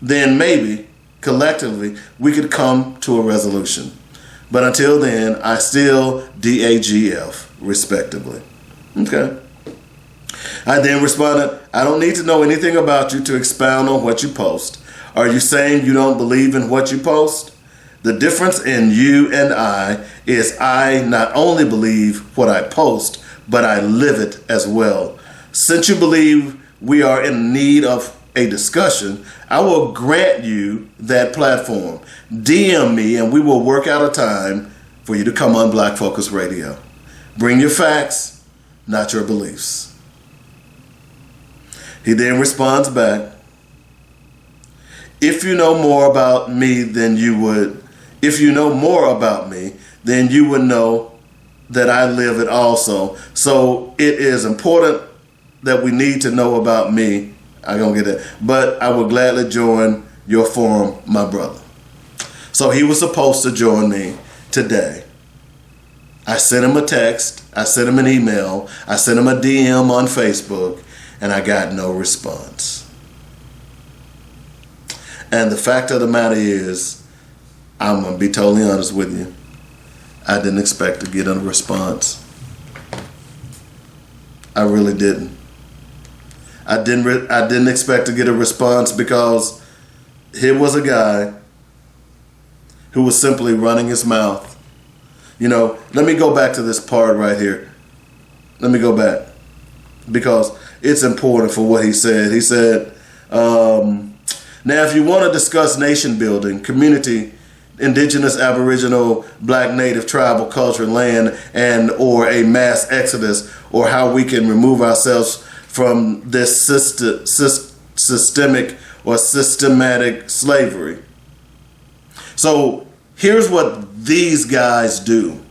Then maybe, collectively, we could come to a resolution. But until then, I still DAGF, respectively. Okay. I then responded, I don't need to know anything about you to expound on what you post. Are you saying you don't believe in what you post? The difference in you and I is I not only believe what I post, but I live it as well. Since you believe we are in need of a discussion, I will grant you that platform. DM me and we will work out a time for you to come on Black Focus Radio. Bring your facts, not your beliefs. He then responds back, if you know more about me than you would know that I live it also. So it is important that we need to know about me. I don't get it. But I would gladly join your forum, my brother. So he was supposed to join me today. I sent him a text. I sent him an email. I sent him a DM on Facebook, and I got no response. And the fact of the matter is, I'm going to be totally honest with you. I didn't expect to get a response. I really didn't. I didn't expect to get a response because here was a guy who was simply running his mouth. You know, let me go back to this part right here. Let me go back because it's important for what he said. He said, now if you want to discuss nation building, community, indigenous, aboriginal, black, native, tribal culture, land, and or a mass exodus, or how we can remove ourselves from this systemic or systematic slavery. So here's what these guys do.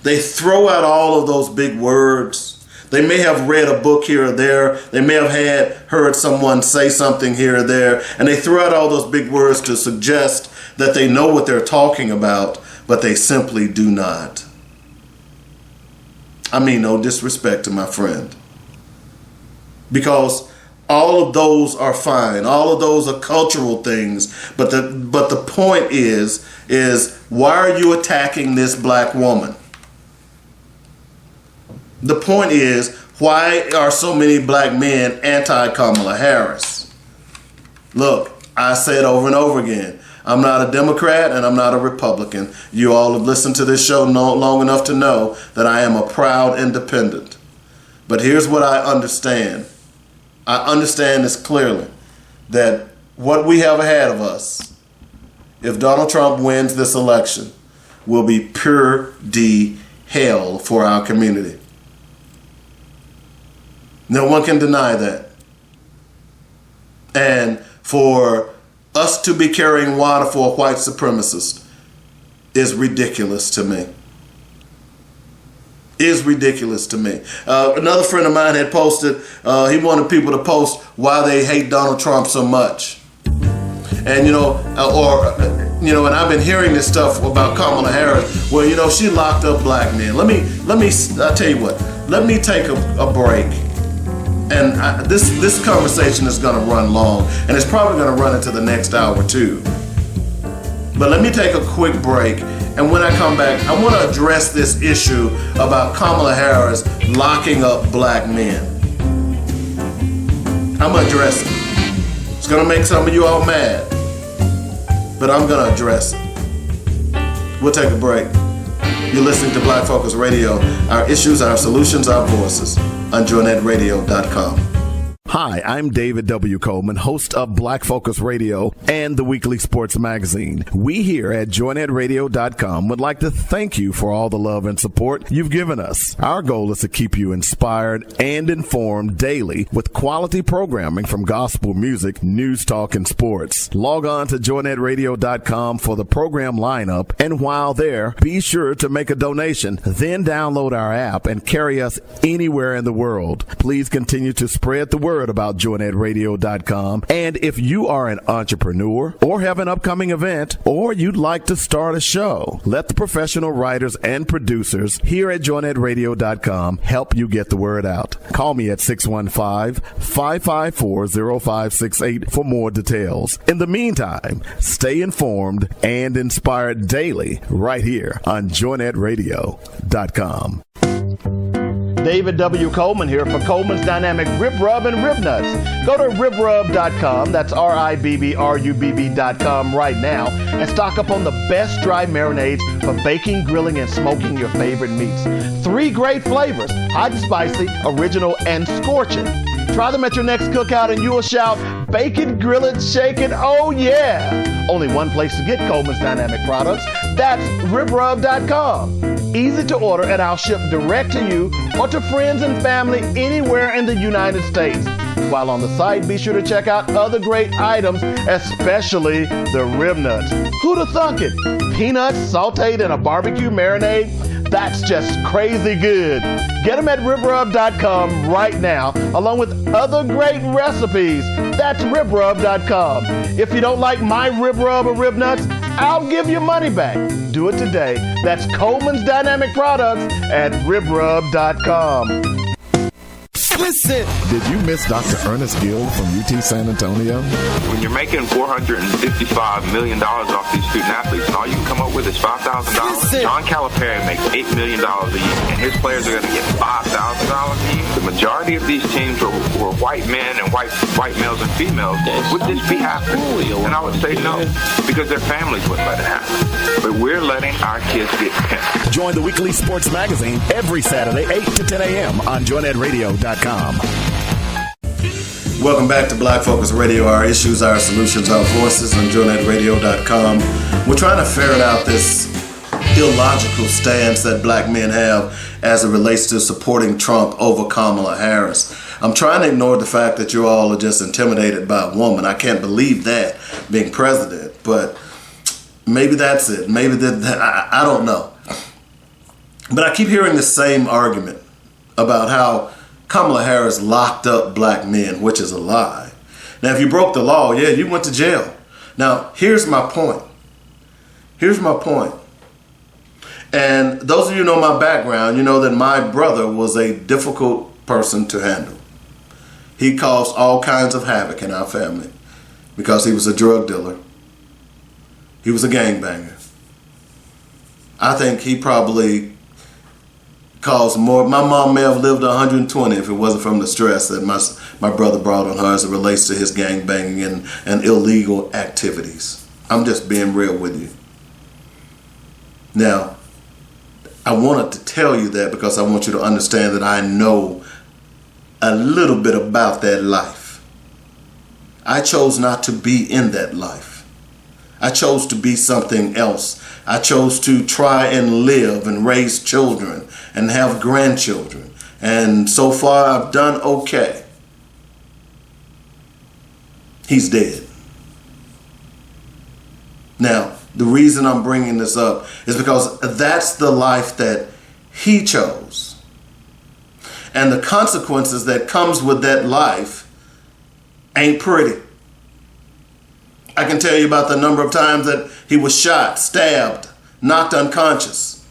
They throw out all of those big words. They may have read a book here or there. They may have heard someone say something here or there, and they throw out all those big words to suggest that they know what they're talking about, but they simply do not. I mean, no disrespect to my friend. Because all of those are fine. All of those are cultural things. But the point is why are you attacking this black woman? The point is, why are so many black men anti-Kamala Harris? Look, I say it over and over again. I'm not a Democrat and I'm not a Republican. You all have listened to this show long enough to know that I am a proud independent. But here's what I understand. I understand this clearly, that what we have ahead of us, if Donald Trump wins this election, will be pure D hell for our community. No one can deny that. And for us to be carrying water for a white supremacist is ridiculous to me. Is ridiculous to me. Another friend of mine had posted, he wanted people to post why they hate Donald Trump so much. And, and I've been hearing this stuff about Kamala Harris. Well, she locked up black men. I'll tell you what, let me take a break. And this conversation is going to run long, and it's probably going to run into the next hour too. But let me take a quick break. And when I come back, I want to address this issue about Kamala Harris locking up black men. I'm going to address it. It's going to make some of you all mad, but I'm going to address it. We'll take a break. You're listening to Black Focus Radio. Our issues, our solutions, our voices on JoynetRadio.com. Hi, I'm David W. Coleman, host of Black Focus Radio and the weekly sports magazine. We here at JoynetRadio.com would like to thank you for all the love and support you've given us. Our goal is to keep you inspired and informed daily with quality programming from gospel music, news, talk, and sports. Log on to JoynetRadio.com for the program lineup, and while there, be sure to make a donation. Then download our app and carry us anywhere in the world. Please continue to spread the word about JoynetRadio.com. And if you are an entrepreneur or have an upcoming event or you'd like to start a show, let the professional writers and producers here at JoynetRadio.com help you get the word out. Call me at 615-554-0568 for more details. In the meantime, stay informed and inspired daily right here on JoynetRadio.com. David W. Coleman here for Coleman's Dynamic RibbRubb and Rib Nuts. Go to RibbRubb.com, that's RibbRubb.com right now, and stock up on the best dry marinades for baking, grilling, and smoking your favorite meats. 3 great flavors, hot and spicy, original, and ScorchN. Try them at your next cookout and you'll shout, bake it, grill it, shake it, oh yeah! Only one place to get Coleman's Dynamic products, that's RibbRubb.com. Easy to order, and I'll ship direct to you or to friends and family anywhere in the United States. While on the site, be sure to check out other great items, especially the rib nuts. Who'd have thunk it? Peanuts sauteed in a barbecue marinade? That's just crazy good. Get them at RibbRubb.com right now, along with other great recipes. That's RibbRubb.com. If you don't like my RibbRubb or Rib Nuts, I'll give you money back. Do it today. That's Coleman's Dynamic Products at RibbRubb.com. Listen. Did you miss Dr. Ernest Gill from UT San Antonio? When you're making $455 million off these student athletes, and all you can come up with is $5,000, John Calipari makes $8 million a year, and his players are going to get $5,000 a year. The majority of these teams were white men and white males and females. Would this be happening? And I would say no, because their families wouldn't let it happen. But we're letting our kids get pimped. Join the weekly sports magazine every Saturday, 8 to 10 a.m. on JoynetRadio.com. Welcome back to Black Focus Radio. Our issues, our solutions, our voices on JoynetRadio.com. We're trying to ferret out this illogical stance that black men have as it relates to supporting Trump over Kamala Harris. I'm trying to ignore the fact that you all are just intimidated by a woman. I can't believe that being president, but maybe that's it. Maybe I don't know. But I keep hearing the same argument about how Kamala Harris locked up black men, which is a lie. Now, if you broke the law, yeah, you went to jail. Now, here's my point. And those of you who know my background, you know that my brother was a difficult person to handle. He caused all kinds of havoc in our family because he was a drug dealer. He was a gangbanger. I think he probably caused more. My mom may have lived 120 if it wasn't from the stress that my brother brought on her as it relates to his gangbanging and illegal activities. I'm just being real with you. Now, I wanted to tell you that because I want you to understand that I know a little bit about that life. I chose not to be in that life. I chose to be something else. I chose to try and live and raise children and have grandchildren And so far, I've done okay. He's dead. Now, the reason I'm bringing this up is because that's the life that he chose. And the consequences that comes with that life ain't pretty. I can tell you about the number of times that he was shot, stabbed, knocked unconscious.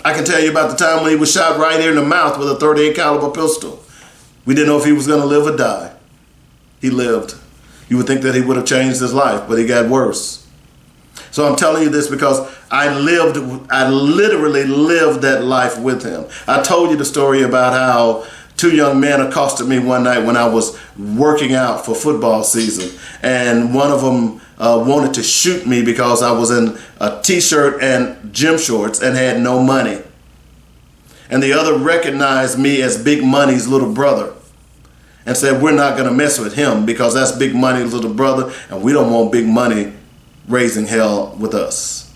I can tell you about the time when he was shot right here in the mouth with a .38 caliber pistol. We didn't know if he was going to live or die. He lived. You would think that he would have changed his life, but he got worse. So I'm telling you this because I literally lived that life with him. I told you the story about how two young men accosted me one night when I was working out for football season. And one of them wanted to shoot me because I was in a t-shirt and gym shorts and had no money. And the other recognized me as Big Money's little brother and said, we're not going to mess with him because that's Big Money's little brother and we don't want Big Money raising hell with us.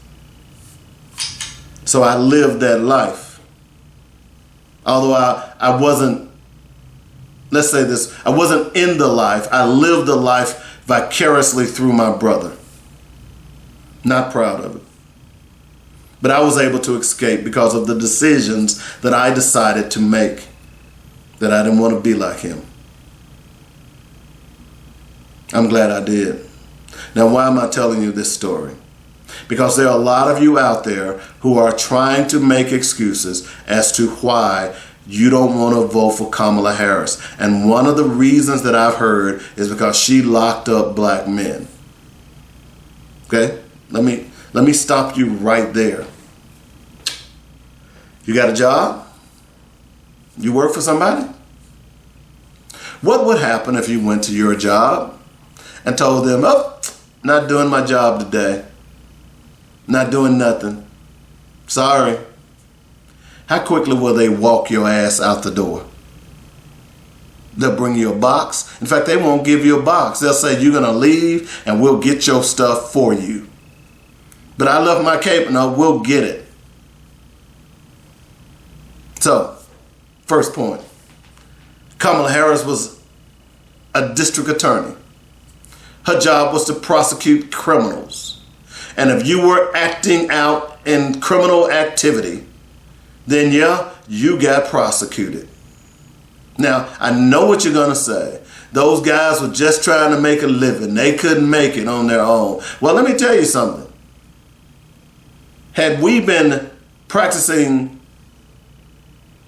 So I lived that life. Although I wasn't, let's say this, I wasn't in the life, I lived the life vicariously through my brother. Not proud of it. But I was able to escape because of the decisions that I decided to make, that I didn't want to be like him. I'm glad I did. Now, why am I telling you this story? Because there are a lot of you out there who are trying to make excuses as to why you don't want to vote for Kamala Harris. And one of the reasons that I've heard is because she locked up black men. Okay? Let me stop you right there. You got a job? You work for somebody? What would happen if you went to your job and told them, oh, not doing my job today. Not doing nothing. Sorry. How quickly will they walk your ass out the door? They'll bring you a box. In fact, they won't give you a box. They'll say, you're going to leave and we'll get your stuff for you. But I left my cape. No, we'll get it. So, first point. Kamala Harris was a district attorney. Her job was to prosecute criminals. And if you were acting out in criminal activity, then yeah, you got prosecuted. Now, I know what you're going to say. Those guys were just trying to make a living. They couldn't make it on their own. Well, let me tell you something. Had we been practicing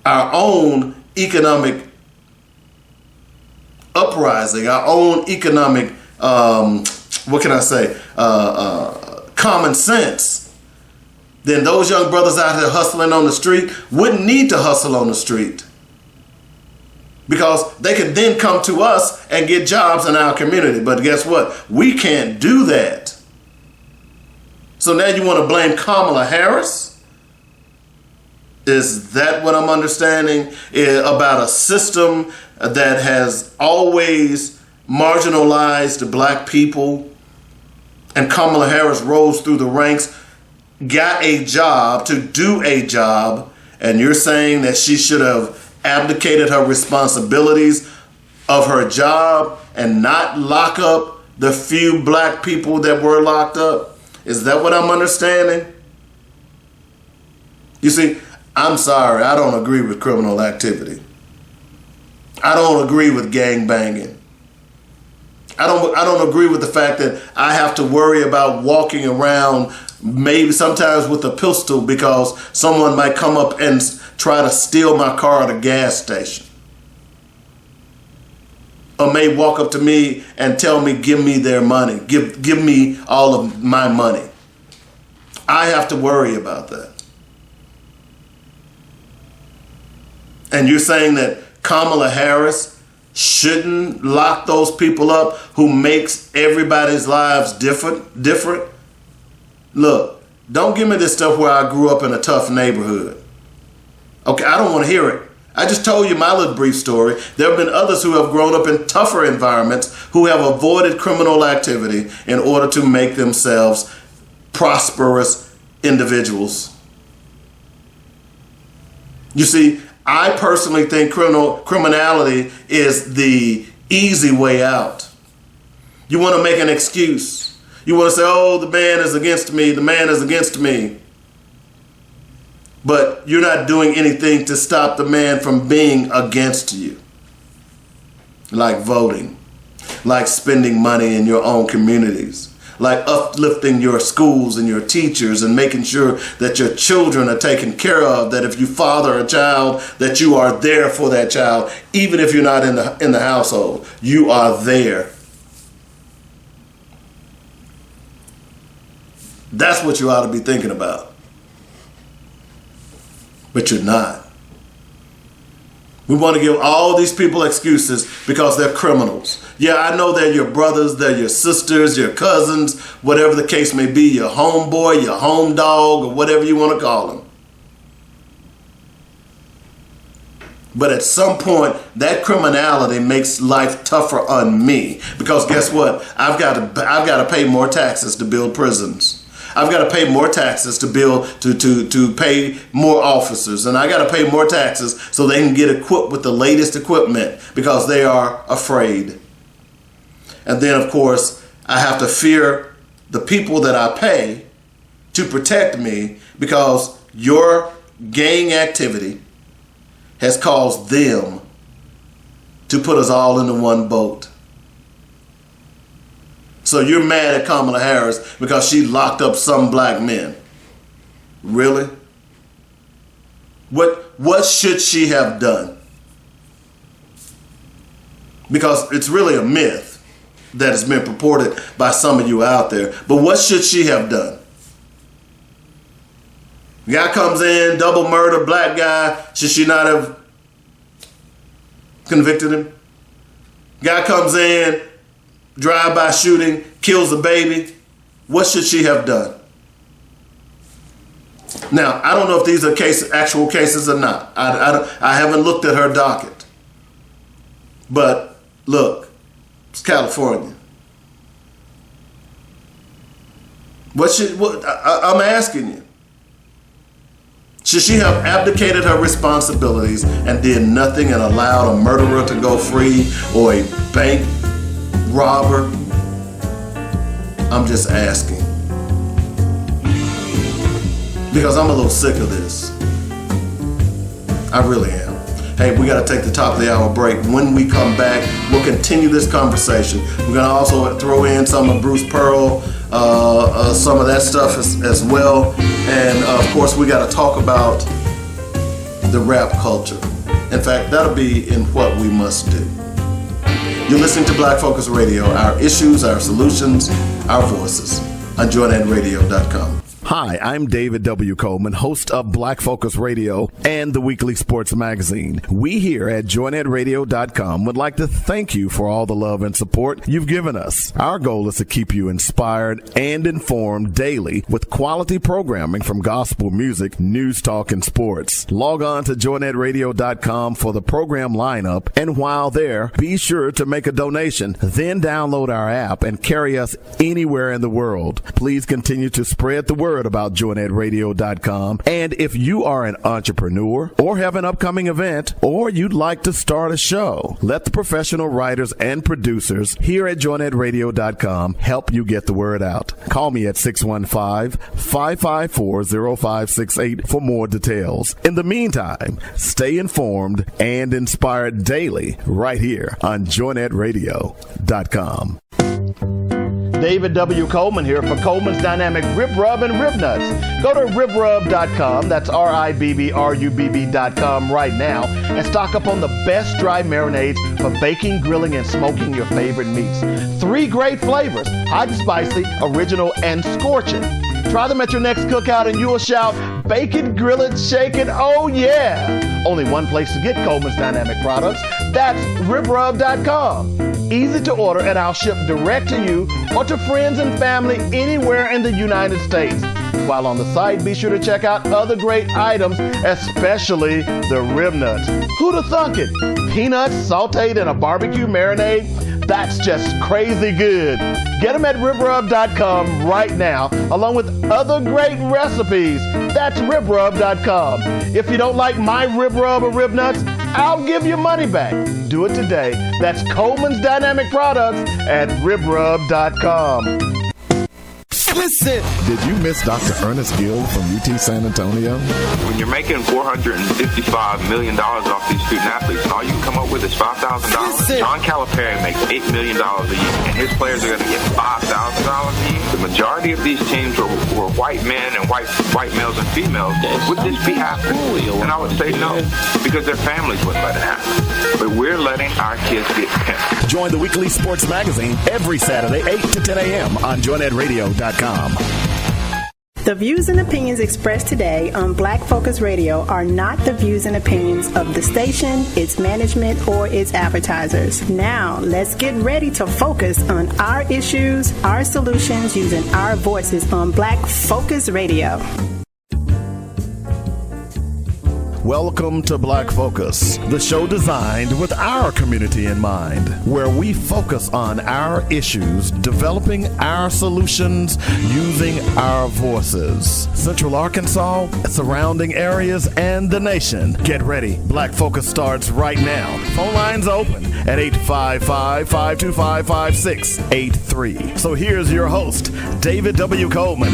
our own economic uprising, our own economic, common sense, then those young brothers out here hustling on the street wouldn't need to hustle on the street. Because they could then come to us and get jobs in our community. But guess what? We can't do that. So now you want to blame Kamala Harris? Is that what I'm understanding about a system that has always marginalized black people? And Kamala Harris rose through the ranks, got a job to do a job, and you're saying that she should have abdicated her responsibilities of her job and not lock up the few black people that were locked up? Is that what I'm understanding? You see, I'm sorry, I don't agree with criminal activity. I don't agree with gang banging. I don't agree with the fact that I have to worry about walking around maybe sometimes with a pistol because someone might come up and try to steal my car at a gas station. Or may walk up to me and tell me, give me their money. Give me all of my money. I have to worry about that. And you're saying that Kamala Harris shouldn't lock those people up who makes everybody's lives different? Look, don't give me this stuff where I grew up in a tough neighborhood. Okay, I don't want to hear it. I just told you my little brief story. There have been others who have grown up in tougher environments who have avoided criminal activity in order to make themselves prosperous individuals. You see, I personally think criminality is the easy way out. You want to make an excuse. You want to say, oh, the man is against me. The man is against me. But you're not doing anything to stop the man from being against you. Like voting, like spending money in your own communities, like uplifting your schools and your teachers and making sure that your children are taken care of, that if you father a child, that you are there for that child, even if you're not in the household, you are there. That's what you ought to be thinking about. But you're not. We want to give all these people excuses because they're criminals. Yeah, I know they're your brothers, they're your sisters, your cousins, whatever the case may be, your homeboy, your home dog, or whatever you want to call them. But at some point, that criminality makes life tougher on me because guess what? I've got to pay more taxes to build prisons. I've got to pay more taxes to build, to pay more officers. And I got to pay more taxes so they can get equipped with the latest equipment because they are afraid. And then, of course, I have to fear the people that I pay to protect me because your gang activity has caused them to put us all into one boat. So you're mad at Kamala Harris because she locked up some black men. Really? What should she have done? Because it's really a myth that has been purported by some of you out there. But what should she have done? Guy comes in, double murder, black guy. Should she not have convicted him? Guy comes in, drive-by shooting, kills a baby. What should she have done? Now, I don't know if these are actual cases or not. I haven't looked at her docket. But look, it's California. I'm asking you. Should she have abdicated her responsibilities and did nothing and allowed a murderer to go free or a bank robber? I'm just asking. Because I'm a little sick of this. I really am. Hey, we got to take the top of the hour break. When we come back, we'll continue this conversation. We're going to also throw in some of Bruce Pearl, some of that stuff as well. And of course, we got to talk about the rap culture. In fact, that'll be in What We Must Do. You're listening to Black Focus Radio, our issues, our solutions, our voices on JoyNetRadio.com. Hi, I'm David W. Coleman, host of Black Focus Radio and the Weekly Sports Magazine. We here at JoyNetRadio.com would like to thank you for all the love and support you've given us. Our goal is to keep you inspired and informed daily with quality programming from gospel music, news, talk, and sports. Log on to JoyNetRadio.com for the program lineup, and while there, be sure to make a donation. Then download our app and carry us anywhere in the world. Please continue to spread the word about JoyNetRadio.com. And if you are an entrepreneur or have an upcoming event or you'd like to start a show, let the professional writers and producers here at JoyNetRadio.com help you get the word out. Call me at 615-554-0568 for more details. In the meantime, stay informed and inspired daily right here on JoyNetRadio.com. David W. Coleman here for Coleman's Dynamic RibbRubb and Rib Nuts. Go to RibbRubb.com, that's RibbRubb.com right now, and stock up on the best dry marinades for baking, grilling, and smoking your favorite meats. 3 great flavors, hot and spicy, original, and ScorchN. Try them at your next cookout and you will shout, bake it, grill it, shake it, oh yeah! Only one place to get Coleman's Dynamic products, that's RibbRubb.com. Easy to order, and I'll ship direct to you or to friends and family anywhere in the United States. While on the site, be sure to check out other great items, especially the rib nuts. Who'da thunk it? Peanuts sauteed in a barbecue marinade? That's just crazy good. Get them at RibbRubb.com right now, along with other great recipes. That's RibbRubb.com. If you don't like my Rib Rub or Rib Nuts, I'll give you money back. Do it today. That's Coleman's Dynamic Products at RibbRubb.com. Listen. Did you miss Dr. Ernest Gill from UT San Antonio? When you're making $455 million off these student athletes, and all you can come up with is $5,000. John Calipari makes $8 million a year, and his players are going to get $5,000 a year. The majority of these teams were white men and white males and females. Would this be happening? And I would say no, because their families wouldn't let it happen. But we're letting our kids get pimped. Join the weekly sports magazine every Saturday, 8 to 10 a.m. on JoynetRadio.com. The views and opinions expressed today on Black Focus Radio are not the views and opinions of the station, its management, or its advertisers. Now, let's get ready to focus on our issues, our solutions, using our voices on Black Focus Radio. Welcome to Black Focus, the show designed with our community in mind, where we focus on our issues, developing our solutions, using our voices. Central Arkansas, surrounding areas, and the nation. Get ready. Black Focus starts right now. Phone lines open at 855-525-5683. So here's your host, David W. Coleman.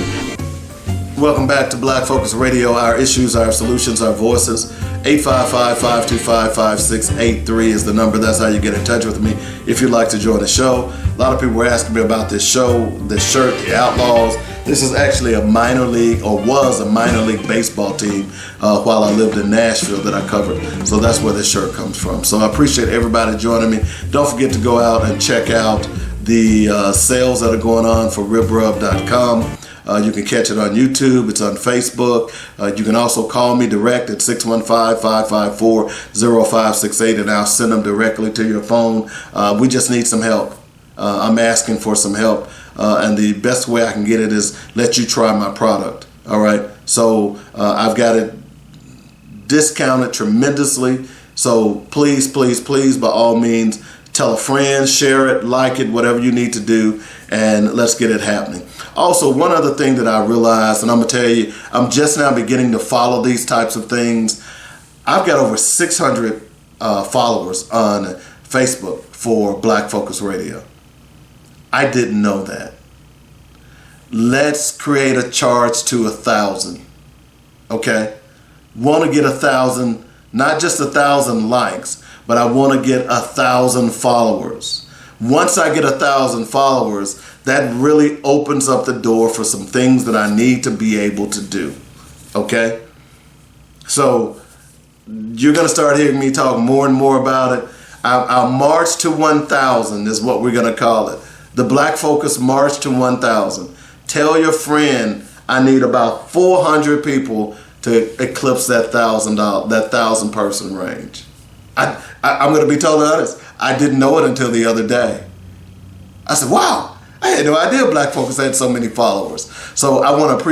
Welcome back to Black Focus Radio. Our issues, our solutions, our voices. 855-525-5683 is the number. That's how you get in touch with me if you'd like to join the show. A lot of people were asking me about this show, this shirt, the Outlaws. This is actually a minor league, or was a minor league baseball team while I lived in Nashville that I covered. So that's where this shirt comes from. So I appreciate everybody joining me. Don't forget to go out and check out the sales that are going on for RibbRubb.com. You can catch it on YouTube. It's on Facebook. You can also call me direct at 615-554-0568, and I'll send them directly to your phone. We just need some help. I'm asking for some help, and the best way I can get it is let you try my product. All right. So I've got it discounted tremendously. So please, please, please, by all means, tell a friend, share it, like it, whatever you need to do, and let's get it happening. Also, one other thing that I realized, and I'm going to tell you, I'm just now beginning to follow these types of things. I've got over 600 followers on Facebook for Black Focus Radio. I didn't know that. Let's create a charge to 1,000. Okay? Want to get 1,000, not just 1,000 likes, but I want to get 1,000 followers. Once I get 1,000 followers, that really opens up the door for some things that I need to be able to do. Okay? So you're going to start hearing me talk more and more about it. Our March to 1,000 is what we're going to call it. The Black Focus March to 1,000. Tell your friend I need about 400 people to eclipse that 1,000 person range. I'm going to be totally honest. I didn't know it until the other day. I said, wow, I had no idea Black Focus had so many followers. So I want to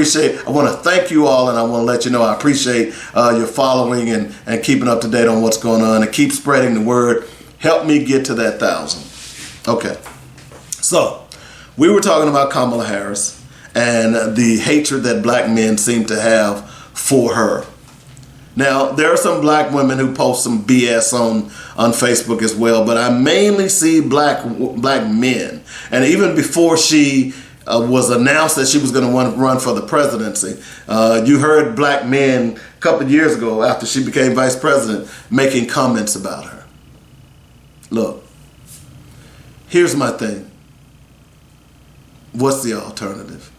thank you all, and I want to let you know I appreciate your following and keeping up to date on what's going on, and keep spreading the word. Help me get to that 1,000. Okay. So we were talking about Kamala Harris and the hatred that black men seem to have for her. Now, there are some black women who post some BS on Facebook as well, but I mainly see black men. And even before she was announced that she was going to run for the presidency, you heard black men a couple of years ago after she became vice president making comments about her. Look, here's my thing. What's the alternative?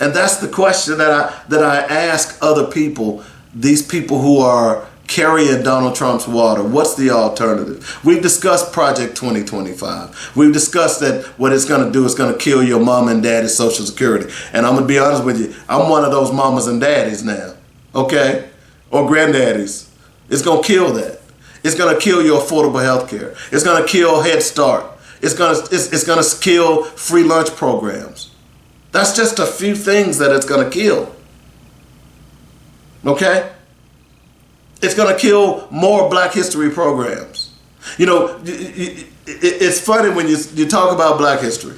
And that's the question that I ask other people, these people who are carrying Donald Trump's water. What's the alternative? We've discussed Project 2025. We've discussed that what it's going to do is going to kill your mom and daddy's Social Security. And I'm going to be honest with you, I'm one of those mamas and daddies now, okay? Or granddaddies. It's going to kill that. It's going to kill your affordable health care. It's going to kill Head Start. It's going to kill free lunch programs. That's just a few things that it's going to kill. Okay? It's going to kill more Black History programs. You know, it's funny when you talk about Black history.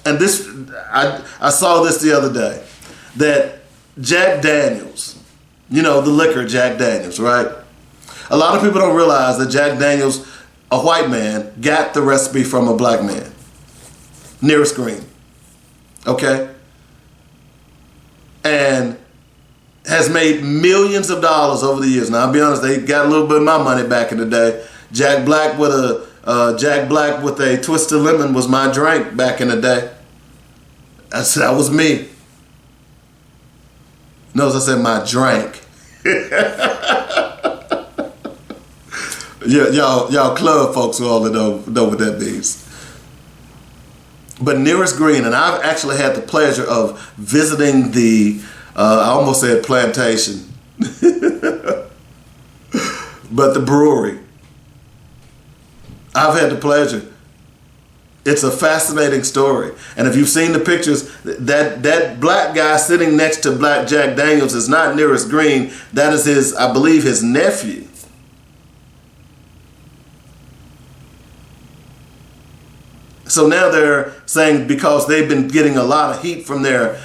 And this, I saw this the other day, that Jack Daniels, you know, the liquor Jack Daniels, right? A lot of people don't realize that Jack Daniels, a white man, got the recipe from a black man, Nearest Green, okay? And has made millions of dollars over the years. Now, I'll be honest, they got a little bit of my money back in the day. Jack Black with a twist of lemon was my drink back in the day. That was me. Notice I said my drink. Yeah, y'all club folks who all know what that means. But Nearest Green, and I've actually had the pleasure of visiting the, I almost said plantation, but the brewery. I've had the pleasure. It's a fascinating story. And if you've seen the pictures, that black guy sitting next to Black Jack Daniels is not Nearest Green. That is his, I believe, his nephew. So now they're saying because they've been getting a lot of heat from their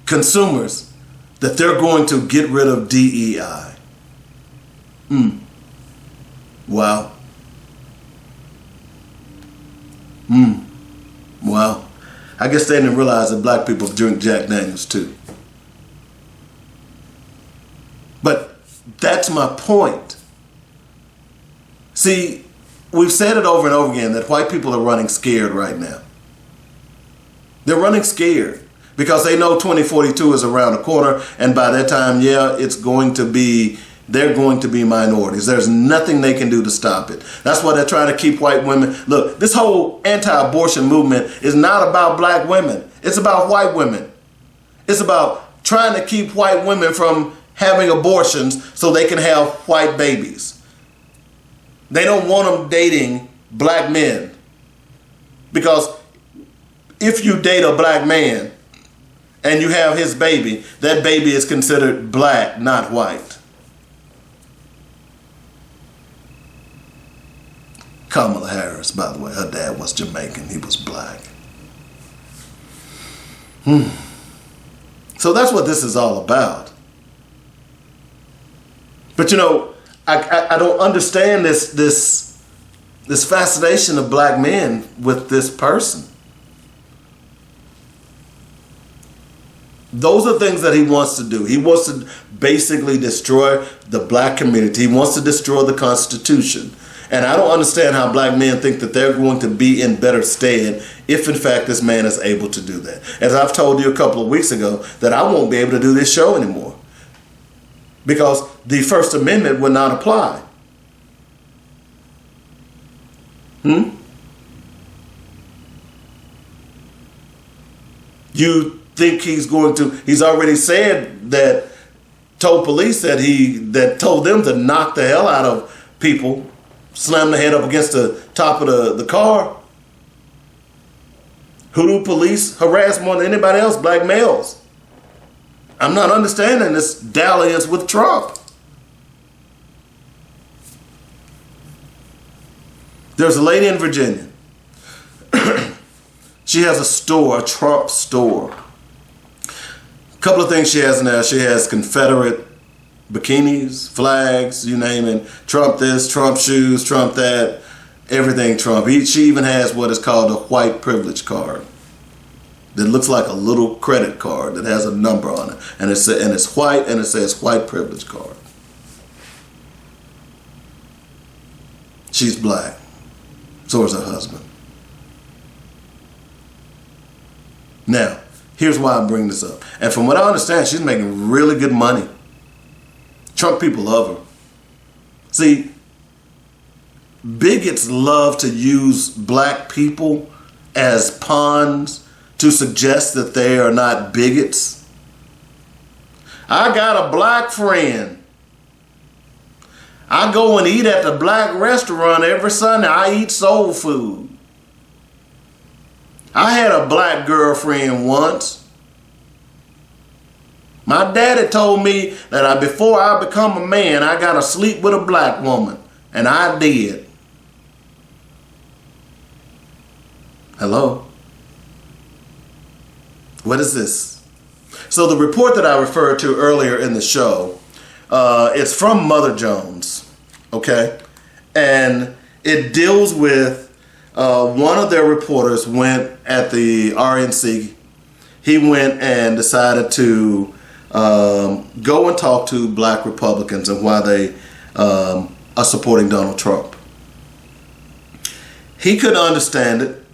consumers that they're going to get rid of DEI. Wow. Wow. I guess they didn't realize that black people drink Jack Daniels too. But that's my point. See, we've said it over and over again that white people are running scared right now. They're running scared because they know 2042 is around the corner, and by that time, they're going to be minorities. There's nothing they can do to stop it. That's why they're trying to keep white women. Look, this whole anti-abortion movement is not about black women. It's about white women. It's about trying to keep white women from having abortions so they can have white babies. They don't want them dating black men. Because if you date a black man and you have his baby, that baby is considered black, not white. Kamala Harris, by the way, her dad was Jamaican. He was black. So that's what this is all about. But you know, I don't understand this fascination of black men with this person. Those are things that he wants to do. He wants to basically destroy the black community. He wants to destroy the Constitution. And I don't understand how black men think that they're going to be in better stead if, in fact, this man is able to do that. As I've told you a couple of weeks ago, that I won't be able to do this show anymore because the First Amendment would not apply. You think he's already said that, told police that told them to knock the hell out of people, slam the head up against the top of the car. Who do police harass more than anybody else? Black males. I'm not understanding this dalliance with Trump. There's a lady in Virginia. She has a store, a Trump store. A couple of things she has in there. She has Confederate bikinis, flags, you name it. Trump this, Trump shoes, Trump that, everything Trump. She even has what is called a white privilege card that looks like a little credit card that has a number on it. And it's white and it says white privilege card. She's black. So is her husband. Now, here's why I'm bringing this up. And from what I understand, she's making really good money. Trump people love her. See, bigots love to use black people as pawns to suggest that they are not bigots. I got a black friend. I go and eat at the black restaurant every Sunday. I eat soul food. I had a black girlfriend once. My daddy told me that before I become a man, I got to sleep with a black woman. And I did. Hello? What is this? So the report that I referred to earlier in the show, it's from Mother Jones, okay? And it deals with one of their reporters went at the RNC. He went and decided to go and talk to black Republicans and why they are supporting Donald Trump. He couldn't understand it.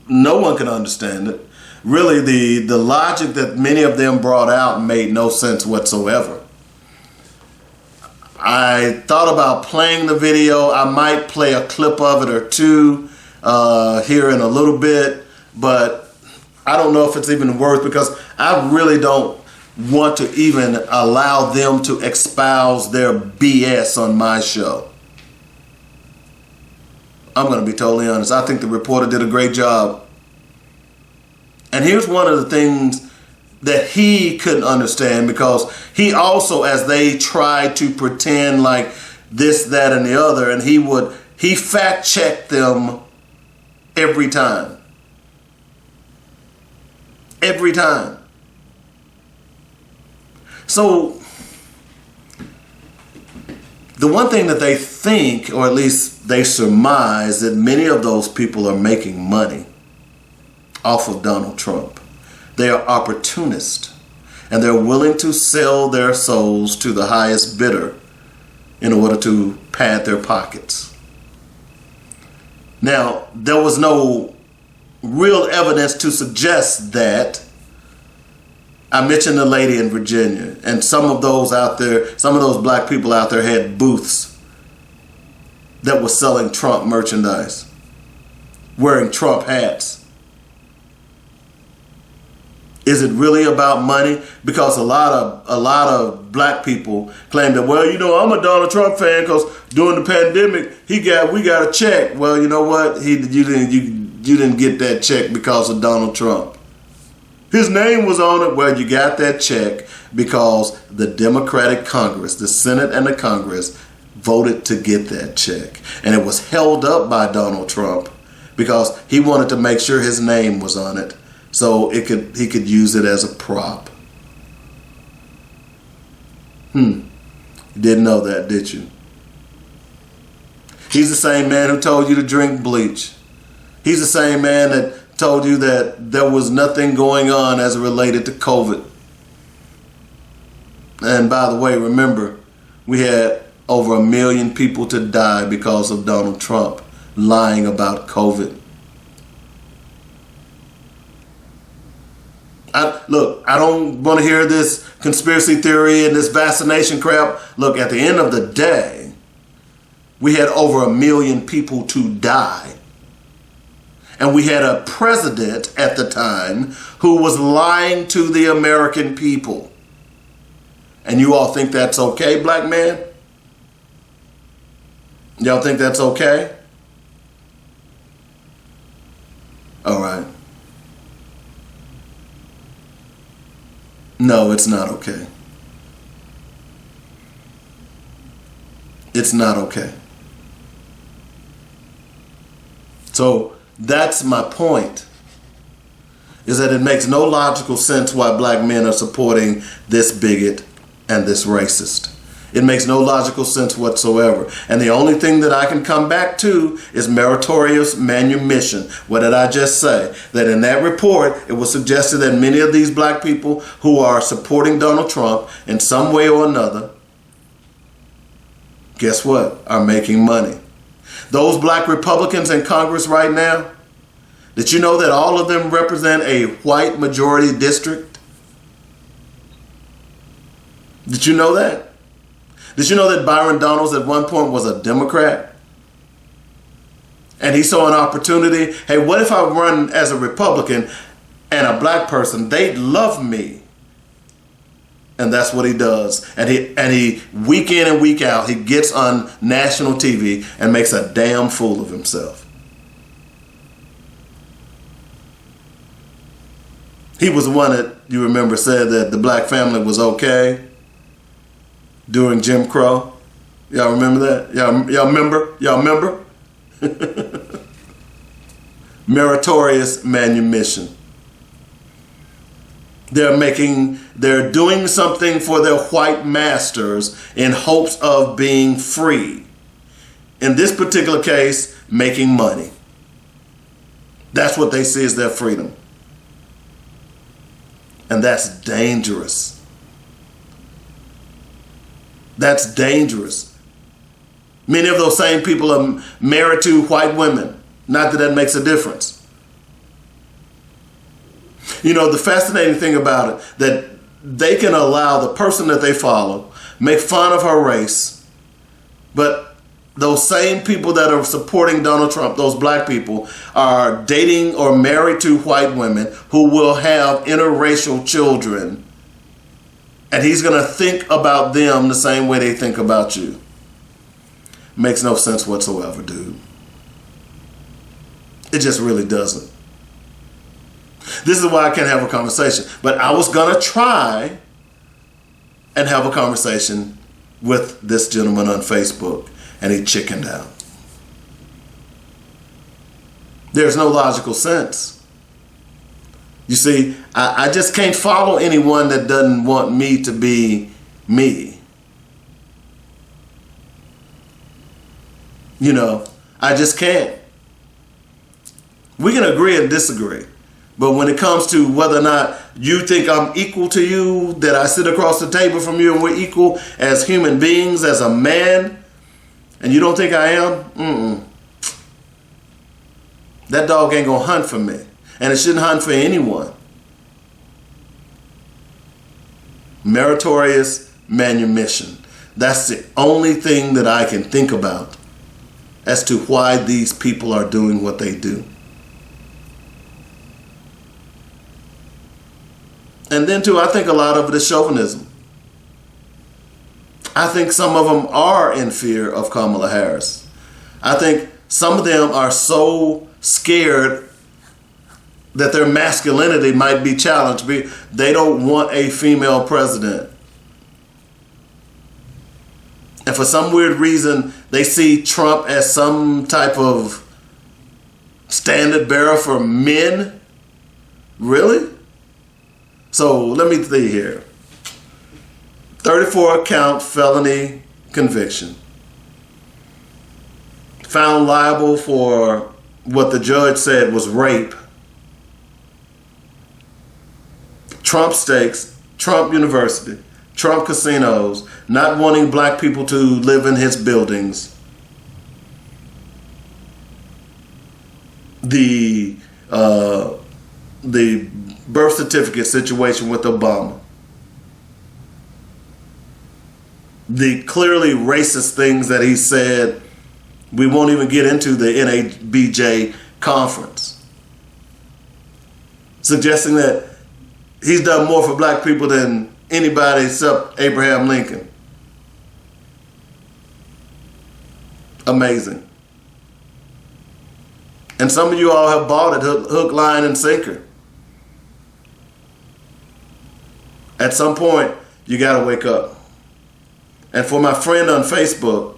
No one could understand it. Really, the logic that many of them brought out made no sense whatsoever. I thought about playing the video. I might play a clip of it or two here in a little bit, but I don't know if it's even worth, because I really don't want to even allow them to espouse their BS on my show. I'm going to be totally honest. I think the reporter did a great job. And here's one of the things that he couldn't understand, because he also, as they tried to pretend like this, that, and the other, and he fact checked them every time. Every time. So the one thing that they think, or at least they surmise, that many of those people are making money off of Donald Trump. They are opportunists, and they're willing to sell their souls to the highest bidder in order to pad their pockets. Now, there was no real evidence to suggest that. I mentioned the lady in Virginia, and some of those out there, some of those black people out there had booths that were selling Trump merchandise, wearing Trump hats. Is it really about money? Because a lot of black people claim that, well, you know, I'm a Donald Trump fan because during the pandemic we got a check. Well, you know what? You didn't get that check because of Donald Trump. His name was on it. Well, you got that check because the Democratic Congress, the Senate and the Congress, voted to get that check. And it was held up by Donald Trump because he wanted to make sure his name was on it so he could use it as a prop. You didn't know that, did you? He's the same man who told you to drink bleach. He's the same man that told you that there was nothing going on as it related to COVID. And by the way, remember, we had over 1 million people to die because of Donald Trump lying about COVID. I don't want to hear this conspiracy theory and this vaccination crap. Look, at the end of the day, we had over 1 million people to die. And we had a president at the time who was lying to the American people. And you all think that's okay, black man? Y'all think that's okay? All right. No, it's not okay. It's not okay. So that's my point, is that it makes no logical sense why black men are supporting this bigot and this racist. It makes no logical sense whatsoever. And the only thing that I can come back to is meritorious manumission. What did I just say? That in that report, it was suggested that many of these black people who are supporting Donald Trump in some way or another, guess what? Are making money. Those black Republicans in Congress right now, did you know that all of them represent a white majority district? Did you know that? Did you know that Byron Donalds at one point was a Democrat? And he saw an opportunity. Hey, what if I run as a Republican and a black person? They'd love me. And that's what he does. And he week in and week out, he gets on national TV and makes a damn fool of himself. He was the one that you remember, said that the black family was okay during Jim Crow. Y'all remember that? Y'all remember? Y'all remember? Meritorious manumission. They're doing something for their white masters in hopes of being free. In this particular case, making money. That's what they see as their freedom. And that's dangerous. That's dangerous. Many of those same people are married to white women. Not that makes a difference. You know, the fascinating thing about it, that they can allow the person that they follow, make fun of her race, but those same people that are supporting Donald Trump, those black people, are dating or married to white women who will have interracial children. And he's going to think about them the same way they think about you. Makes no sense whatsoever, dude. It just really doesn't. This is why I can't have a conversation. But I was going to try and have a conversation with this gentleman on Facebook, and he chickened out. There's no logical sense. You see, I just can't follow anyone that doesn't want me to be me. You know, I just can't. We can agree and disagree. But when it comes to whether or not you think I'm equal to you, that I sit across the table from you and we're equal as human beings, as a man, and you don't think I am, that dog ain't gonna hunt for me. And it shouldn't hunt for anyone. Meritorious manumission. That's the only thing that I can think about as to why these people are doing what they do. And then too, I think a lot of it is chauvinism. I think some of them are in fear of Kamala Harris. I think some of them are so scared that their masculinity might be challenged. They don't want a female president. And for some weird reason, they see Trump as some type of standard bearer for men. Really? So let me see here. 34 count felony conviction. Found liable for what the judge said was rape. Trump stakes, Trump University, Trump casinos, not wanting black people to live in his buildings. The birth certificate situation with Obama. The clearly racist things that he said. We won't even get into the NABJ conference. Suggesting that he's done more for black people than anybody except Abraham Lincoln. Amazing. And some of you all have bought it hook, line, and sinker. At some point, you got to wake up. And for my friend on Facebook,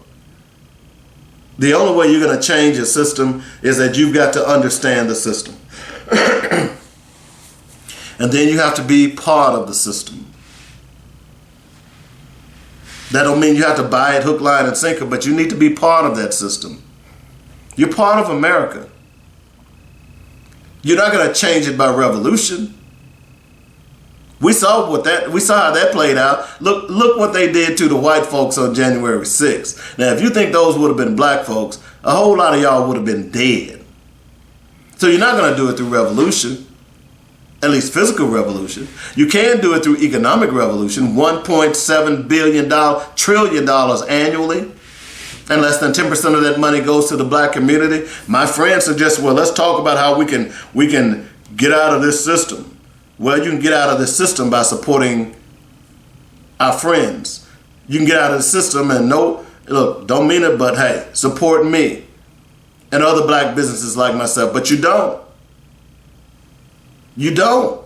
the only way you're going to change a system is that you've got to understand the system. And then you have to be part of the system. That don't mean you have to buy it hook, line, and sinker, but you need to be part of that system. You're part of America. You're not going to change it by revolution. We saw how that played out. Look what they did to the white folks on January 6th. Now, if you think those would have been black folks, a whole lot of y'all would have been dead. So you're not going to do it through revolution, at least physical revolution. You can do it through economic revolution, $1.7 trillion annually, and less than 10% of that money goes to the black community. My friend suggests, well, let's talk about how we can get out of this system. Well, you can get out of this system by supporting our friends. You can get out of the system and don't mean it, but hey, support me and other black businesses like myself. But you don't. You don't.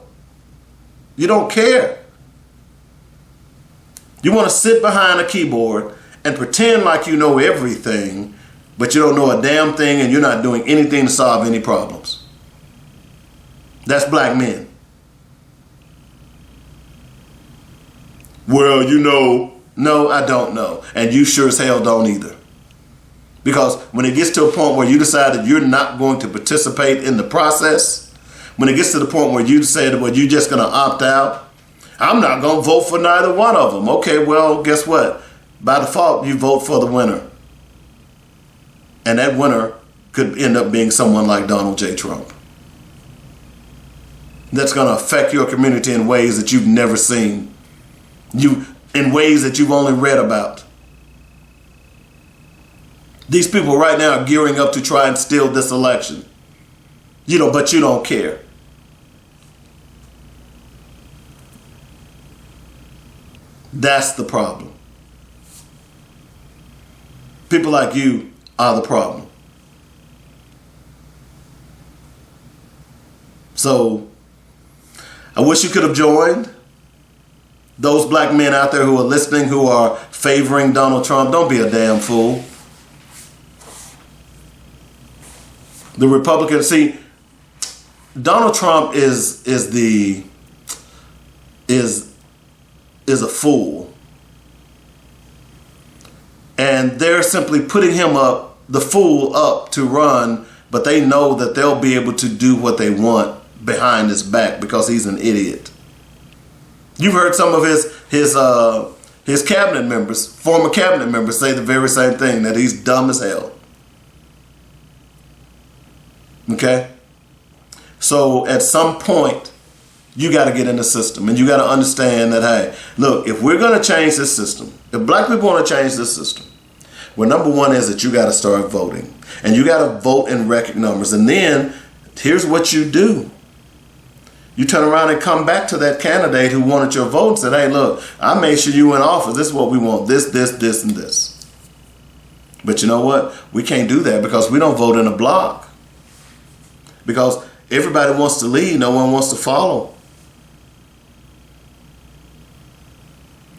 You don't care. You want to sit behind a keyboard and pretend like you know everything, but you don't know a damn thing and you're not doing anything to solve any problems. That's black men. Well, you know. No, I don't know. And you sure as hell don't either. Because when it gets to a point where you decide that you're not going to participate in the process, when it gets to the point where you say that, well, you're just going to opt out, I'm not going to vote for neither one of them. Okay, well, guess what? By default, you vote for the winner. And that winner could end up being someone like Donald J. Trump. That's going to affect your community in ways that you've never seen. In ways that you've only read about. These people right now are gearing up to try and steal this election. But you don't care. That's the problem. People like you are the problem. So, I wish you could have joined. Those black men out there who are listening, who are favoring Donald Trump, don't be a damn fool. The Republicans, see, Donald Trump is a fool. And they're simply putting him up, the fool up to run, but they know that they'll be able to do what they want behind his back because he's an idiot. You've heard some of his cabinet members, former cabinet members, say the very same thing, that he's dumb as hell. Okay? So at some point, you got to get in the system and you got to understand that, hey, look, if we're going to change this system, if black people want to change this system, well, number one is that you got to start voting. And you got to vote in record numbers. And then here's what you do. You turn around and come back to that candidate who wanted your vote and said, hey, look, I made sure you in office. This is what we want. This, and this. But you know what? We can't do that because we don't vote in a block. Because everybody wants to lead. No one wants to follow.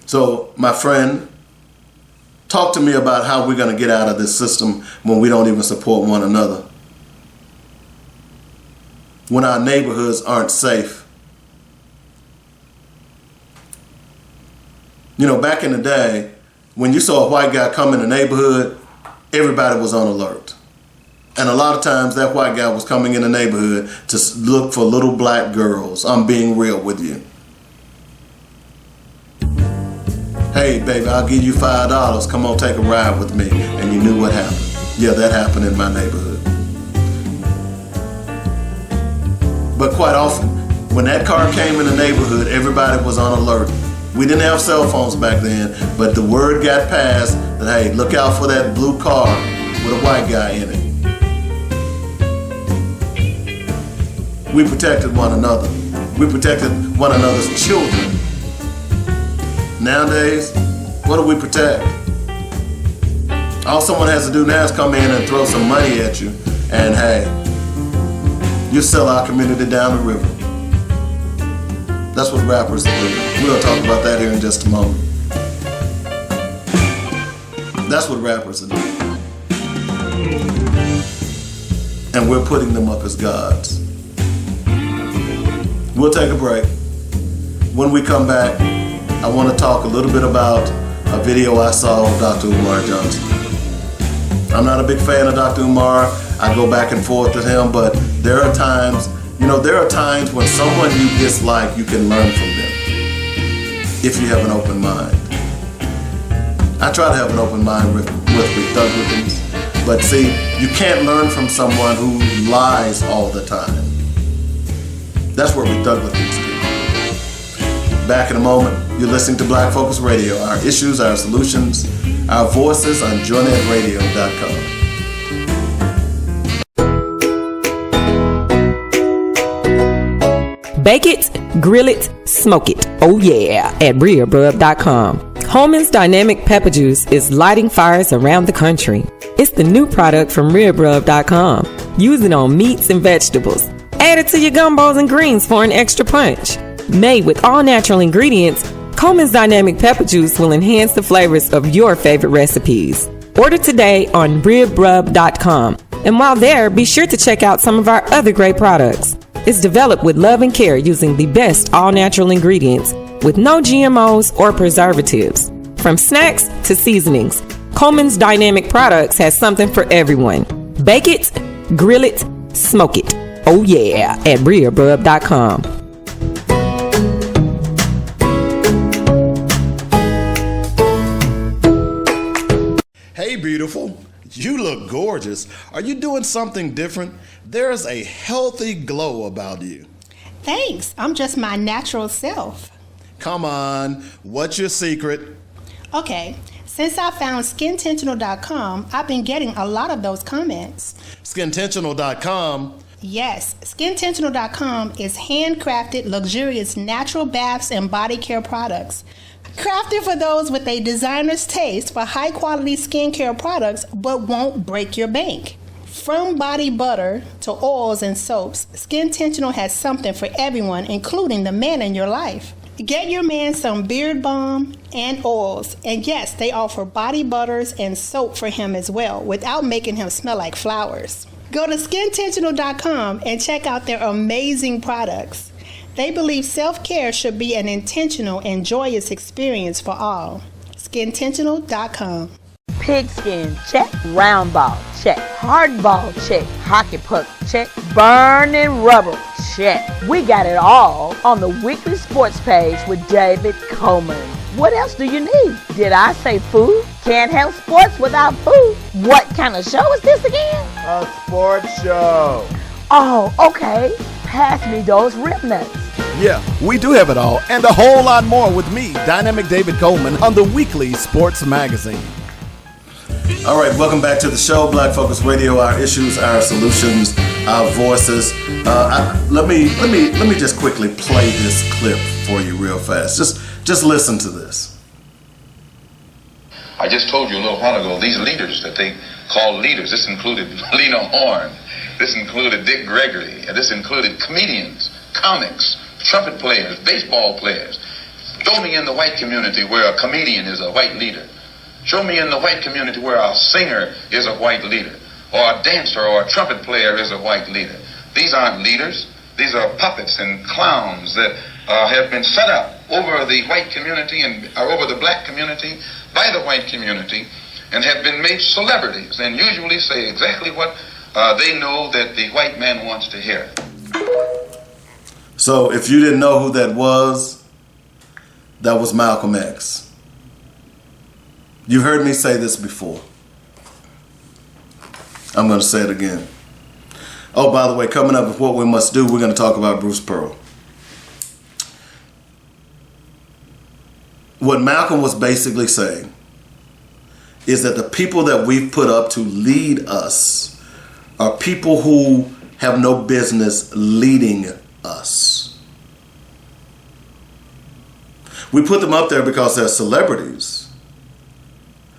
So, my friend, talk to me about how we're going to get out of this system when we don't even support one another. When our neighborhoods aren't safe. Back in the day, when you saw a white guy come in the neighborhood, everybody was on alert. And a lot of times that white guy was coming in the neighborhood to look for little black girls. I'm being real with you. Hey, baby, I'll give you $5. Come on, take a ride with me. And you knew what happened. Yeah, that happened in my neighborhood. But quite often, when that car came in the neighborhood, everybody was on alert. We didn't have cell phones back then, but the word got passed that, hey, look out for that blue car with a white guy in it. We protected one another. We protected one another's children. Nowadays, what do we protect? All someone has to do now is come in and throw some money at you, and hey, you sell our community down the river. That's what rappers do. We'll talk about that here in just a moment. That's what rappers are doing. And we're putting them up as gods. We'll take a break. When we come back, I want to talk a little bit about a video I saw of Dr. Umar Johnson. I'm not a big fan of Dr. Umar. I go back and forth with him, but there are times when someone you dislike, you can learn from them if you have an open mind. I try to have an open mind with Republicans, but see, you can't learn from someone who lies all the time. That's what Republicans do. Back in a moment, you're listening to Black Focus Radio, our issues, our solutions, our voices on JoyNetRadio.com. Bake it, grill it, smoke it. Oh yeah, at RibbRubb.com. Holman's Dynamic Pepper Juice is lighting fires around the country. It's the new product from RibbRubb.com. Use it on meats and vegetables. Add it to your gumbos and greens for an extra punch. Made with all natural ingredients, Coleman's Dynamic Pepper Juice will enhance the flavors of your favorite recipes. Order today on RibbRubb.com. And while there, be sure to check out some of our other great products. It's developed with love and care using the best all-natural ingredients with no GMOs or preservatives. From snacks to seasonings, Coleman's Dynamic Products has something for everyone. Bake it, grill it, smoke it. Oh yeah, at RibbRubb.com. Hey, beautiful. You look gorgeous. Are you doing something different? There's a healthy glow about you. Thanks. I'm just my natural self. Come on. What's your secret? Okay. Since I found SkinTentional.com, I've been getting a lot of those comments. SkinTentional.com? Yes. SkinTentional.com is handcrafted, luxurious natural baths and body care products. Crafted for those with a designer's taste for high-quality skincare products but won't break your bank. From body butter to oils and soaps, SkinTentional has something for everyone, including the man in your life. Get your man some beard balm and oils. And yes, they offer body butters and soap for him as well, without making him smell like flowers. Go to SkinTentional.com and check out their amazing products. They believe self-care should be an intentional and joyous experience for all. SkinTentional.com. Pigskin, check. Round ball, check. Hard ball, check. Hockey puck, check. Burning rubber, check. We got it all on the weekly sports page with David Coleman. What else do you need? Did I say food? Can't have sports without food. What kind of show is this again? A sports show. Oh, okay. Pass me those rib nuts. Yeah, we do have it all and a whole lot more with me, Dynamic David Coleman, on the weekly sports magazine. All right, welcome back to the show, Black Focus Radio. Our issues, our solutions, our voices. Let me just quickly play this clip for you real fast. Just listen to this. I just told you a little while ago, these leaders that they call leaders, this included Lena Horne, this included Dick Gregory, and this included comedians, comics, trumpet players, baseball players. Show me in the white community where a comedian is a white leader. Show me in the white community where a singer is a white leader, or a dancer or a trumpet player is a white leader. These aren't leaders. These are puppets and clowns that have been set up over the white community and over the black community by the white community and have been made celebrities and usually say exactly what they know that the white man wants to hear. So if you didn't know who that was Malcolm X. You've heard me say this before. I'm going to say it again. Oh, by the way, coming up with What We Must Do, we're going to talk about Bruce Pearl. What Malcolm was basically saying is that the people that we've put up to lead us are people who have no business leading us. We put them up there because they're celebrities.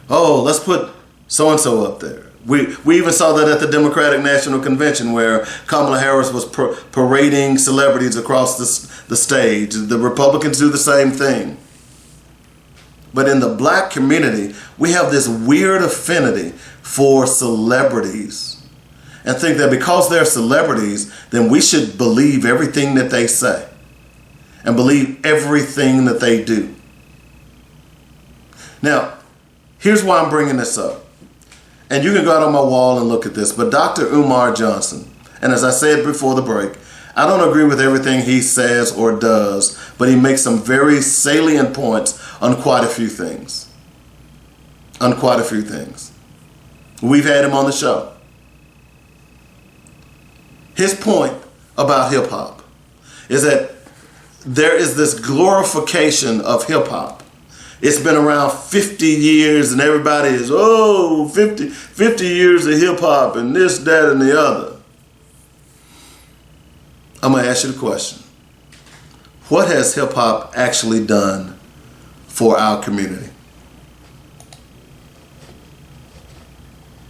Oh, let's put so-and-so up there. We even saw that at the Democratic National Convention where Kamala Harris was parading celebrities across the stage. The Republicans do the same thing. But in the black community, we have this weird affinity for celebrities and think that because they're celebrities, then we should believe everything that they say and believe everything that they do. Now, here's why I'm bringing this up. And you can go out on my wall and look at this, but Dr. Umar Johnson, and as I said before the break, I don't agree with everything he says or does, but he makes some very salient points on quite a few things. We've had him on the show. His point about hip-hop is that there is this glorification of hip-hop. It's been around 50 years and everybody is, 50 years of hip-hop and this, that, and the other. I'm going to ask you the question. What has hip-hop actually done for our community?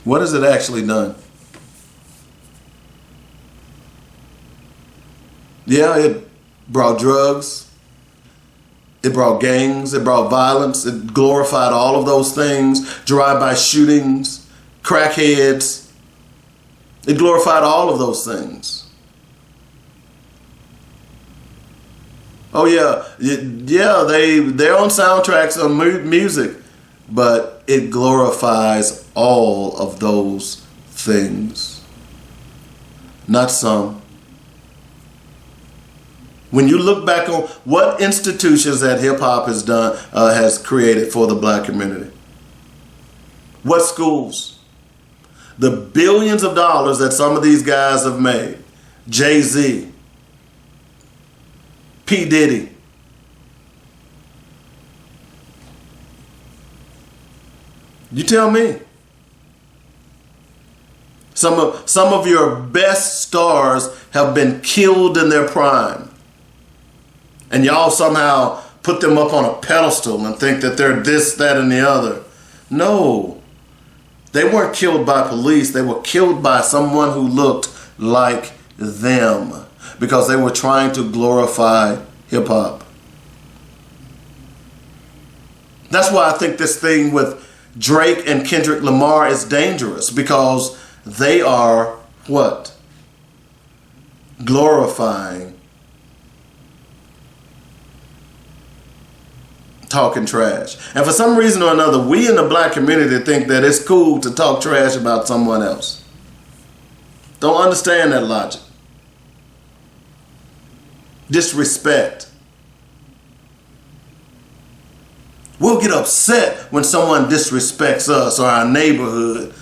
What has it actually done? Yeah, it brought drugs. It brought gangs, it brought violence, it glorified all of those things, drive-by shootings, crackheads. It glorified all of those things. Oh yeah, they're on soundtracks, on music, but it glorifies all of those things. Not some. When you look back on what institutions that hip hop has done, has created for the black community, what schools, the billions of dollars that some of these guys have made, Jay-Z, P. Diddy, you tell me. Some of your best stars have been killed in their prime. And y'all somehow put them up on a pedestal and think that they're this, that, and the other. No. They weren't killed by police. They were killed by someone who looked like them because they were trying to glorify hip-hop. That's why I think this thing with Drake and Kendrick Lamar is dangerous, because they are what? Glorifying talking trash. And for some reason or another, we in the black community think that it's cool to talk trash about someone else. Don't understand that logic. Disrespect. We'll get upset when someone disrespects us or our neighborhood,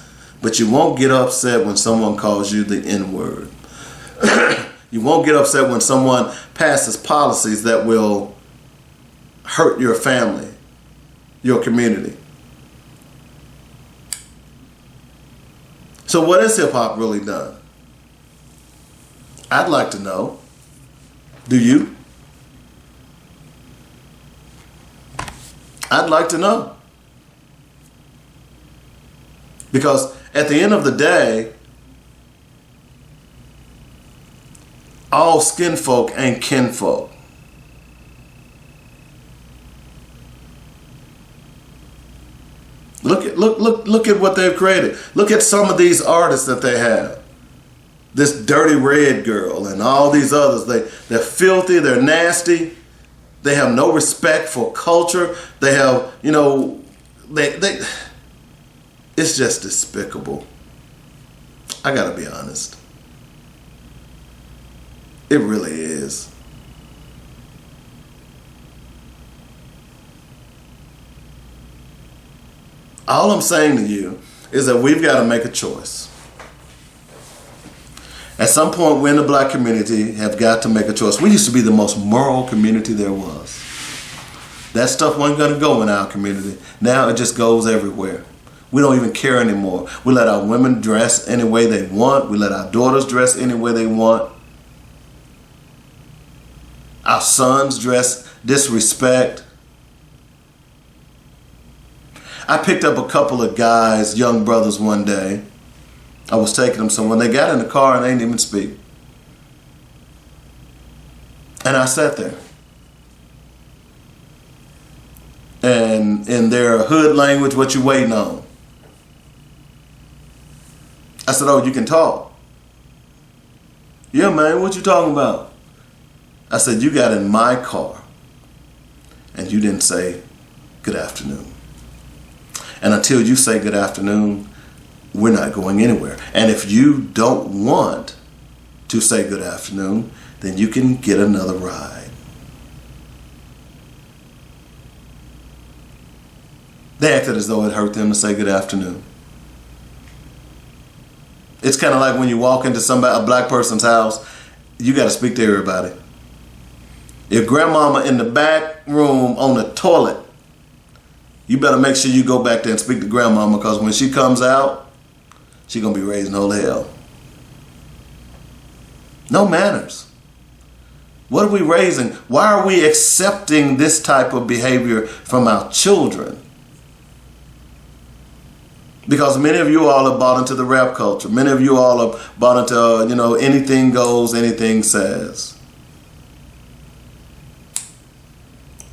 but you won't get upset when someone calls you the N-word. You won't get upset when someone passes policies that will hurt your family, your community. So what has hip hop really done? I'd like to know. Do you? I'd like to know. Because at the end of the day, all skin folk ain't kinfolk. Look at what they've created. Look at some of these artists that they have. This Dirty Red Girl and all these others. They're filthy, they're nasty. They have no respect for culture. They have, it's just despicable. I gotta be honest. It really is. All I'm saying to you is that we've got to make a choice. At some point, we in the black community have got to make a choice. We used to be the most moral community there was. That stuff wasn't going to go in our community. Now it just goes everywhere. We don't even care anymore. We let our women dress any way they want. We let our daughters dress any way they want. Our sons dress disrespect. I picked up a couple of guys, young brothers, one day. I was taking them somewhere. They got in the car and they didn't even speak. And I sat there. And in their hood language, what you waiting on? I said, oh, you can talk. Yeah, man, what you talking about? I said, you got in my car and you didn't say good afternoon. And until you say good afternoon, we're not going anywhere. And if you don't want to say good afternoon, then you can get another ride. They acted as though it hurt them to say good afternoon. It's kind of like when you walk into a black person's house, you got to speak to everybody. If grandmama in the back room on the toilet, you better make sure you go back there and speak to grandmama, because when she comes out, she's going to be raising holy hell. No manners. What are we raising? Why are we accepting this type of behavior from our children? Because many of you all have bought into the rap culture. Many of you all have bought into, anything goes, anything says.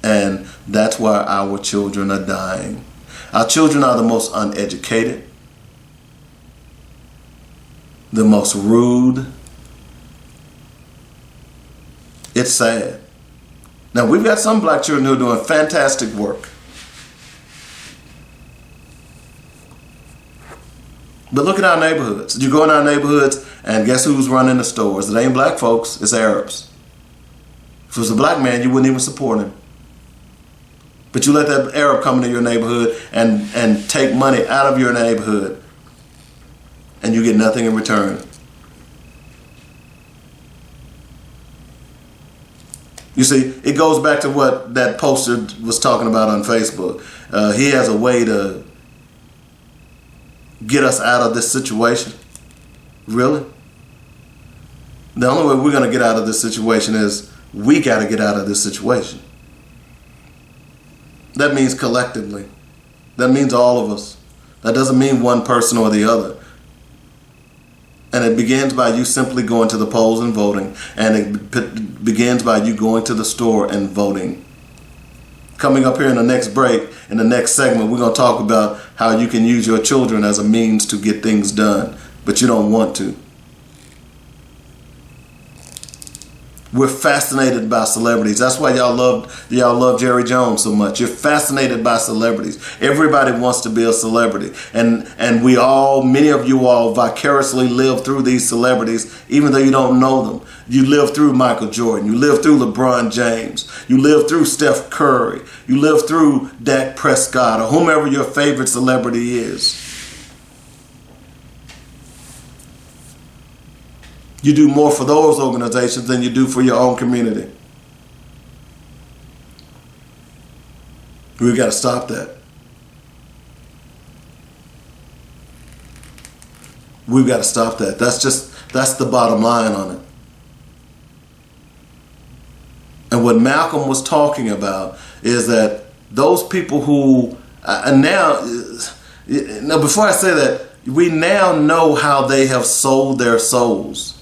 And That's why our children are dying. Our children are the most uneducated, the most rude. It's sad. Now, we've got some black children who are doing fantastic work. But look at our neighborhoods. You go in our neighborhoods, and guess who's running the stores? It ain't black folks, it's Arabs. If it was a black man, you wouldn't even support him. But you let that Arab come into your neighborhood and take money out of your neighborhood, and you get nothing in return. You see, it goes back to what that poster was talking about on Facebook. He has a way to get us out of this situation. Really? The only way we're going to get out of this situation is we got to get out of this situation. That means collectively. That means all of us. That doesn't mean one person or the other. And it begins by you simply going to the polls and voting. And it begins by you going to the store and voting. Coming up here in the next break, in the next segment, we're going to talk about how you can use your children as a means to get things done, but you don't want to. We're fascinated by celebrities. That's why y'all love Jerry Jones so much. You're fascinated by celebrities. Everybody wants to be a celebrity. And many of you all vicariously live through these celebrities, even though you don't know them. You live through Michael Jordan. You live through LeBron James. You live through Steph Curry. You live through Dak Prescott or whomever your favorite celebrity is. You do more for those organizations than you do for your own community. We've got to stop that. We've got to stop that. That's the bottom line on it. And what Malcolm was talking about is that those people who, now before I say that, we now know how they have sold their souls.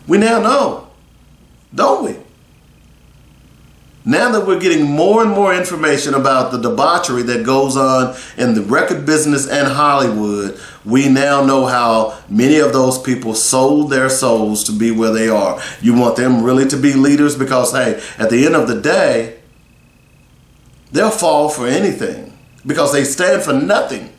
We now know, don't we? Now that we're getting more and more information about the debauchery that goes on in the record business and Hollywood, we now know how many of those people sold their souls to be where they are. You want them really to be leaders because, hey, at the end of the day, they'll fall for anything because they stand for nothing.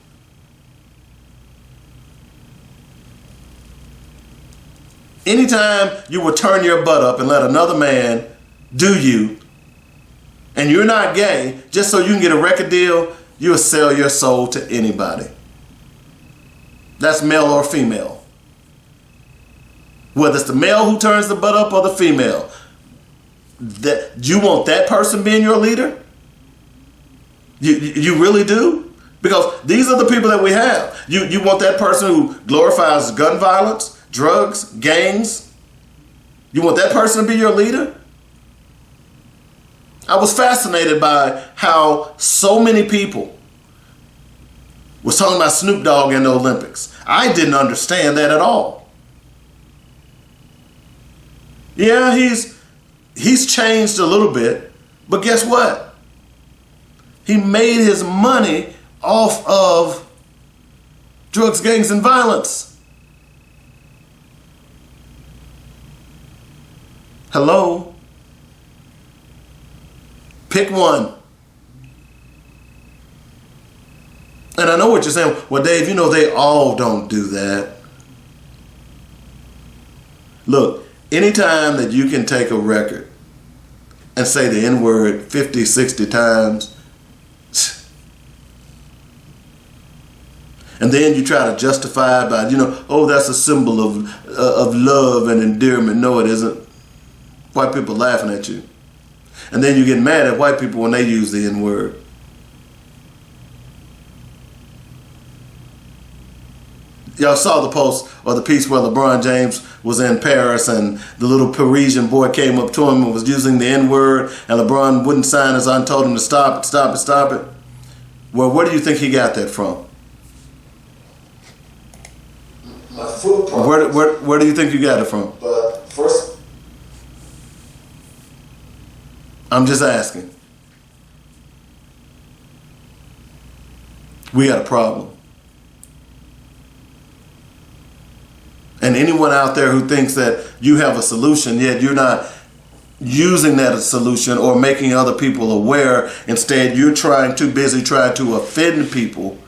Anytime you will turn your butt up and let another man do you, and you're not gay, just so you can get a record deal, you'll sell your soul to anybody. That's male or female. Whether it's the male who turns the butt up or the female. That you want that person being your leader? You really do? Because these are the people that we have. You want that person who glorifies gun violence, drugs, gangs? You want that person to be your leader? I was fascinated by how so many people was talking about Snoop Dogg in the Olympics. I didn't understand that at all. Yeah, he's changed a little bit, but guess what? He made his money off of drugs, gangs, and violence. Hello? Pick one. And I know what you're saying. Well, Dave, you know they all don't do that. Look, anytime that you can take a record and say the N-word 50, 60 times, and then you try to justify it by, oh, that's a symbol of love and endearment. No, it isn't. White people laughing at you. And then you get mad at white people when they use the N-word. Y'all saw the post or the piece where LeBron James was in Paris and the little Parisian boy came up to him and was using the N-word and LeBron wouldn't sign his and told him to stop it. Well, where do you think he got that from? My footprint. Where do you think you got it from? But first, I'm just asking. We got a problem. And anyone out there who thinks that you have a solution, yet you're not using that as a solution or making other people aware, instead you're too busy trying to offend people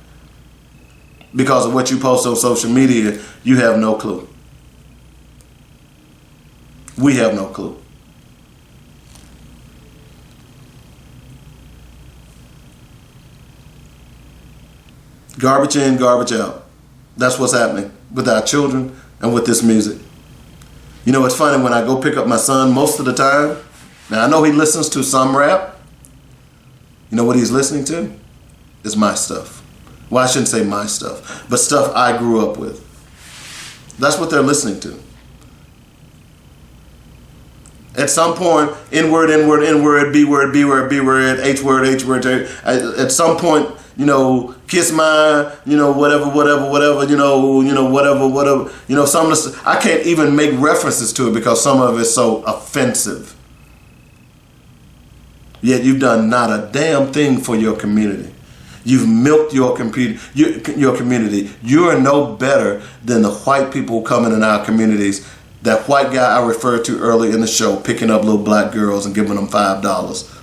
because of what you post on social media, you have no clue. We have no clue. Garbage in, garbage out. That's what's happening with our children and with this music. You know, it's funny, when I go pick up my son most of the time, now I know he listens to some rap. You know what he's listening to? It's my stuff. Well, I shouldn't say my stuff, but stuff I grew up with. That's what they're listening to. At some point, N-word, N-word, N-word, B-word, B-word, B-word, H-word, H-word. At some point, you know, kiss my, you know, whatever, you know, whatever. You know, some of this, I can't even make references to it because some of it's so offensive. Yet you've done not a damn thing for your community. You've milked your community. You are no better than the white people coming in our communities. That white guy I referred to earlier in the show, picking up little black girls and giving them $5.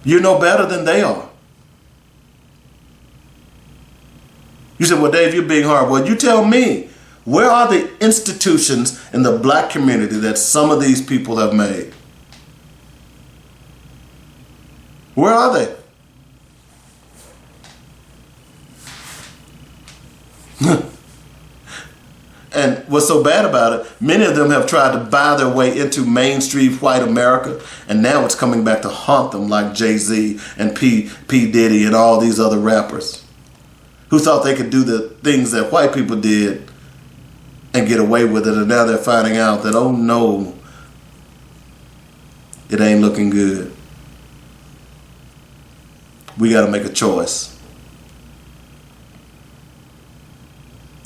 You're no better than they are. You said, well, Dave, you're being hard. Well, you tell me, where are the institutions in the black community that some of these people have made? Where are they? And what's so bad about it, many of them have tried to buy their way into mainstream white America, and now it's coming back to haunt them, like Jay-Z and P. Diddy and all these other rappers who thought they could do the things that white people did and get away with it, and now they're finding out that, oh no, it ain't looking good. We got to make a choice.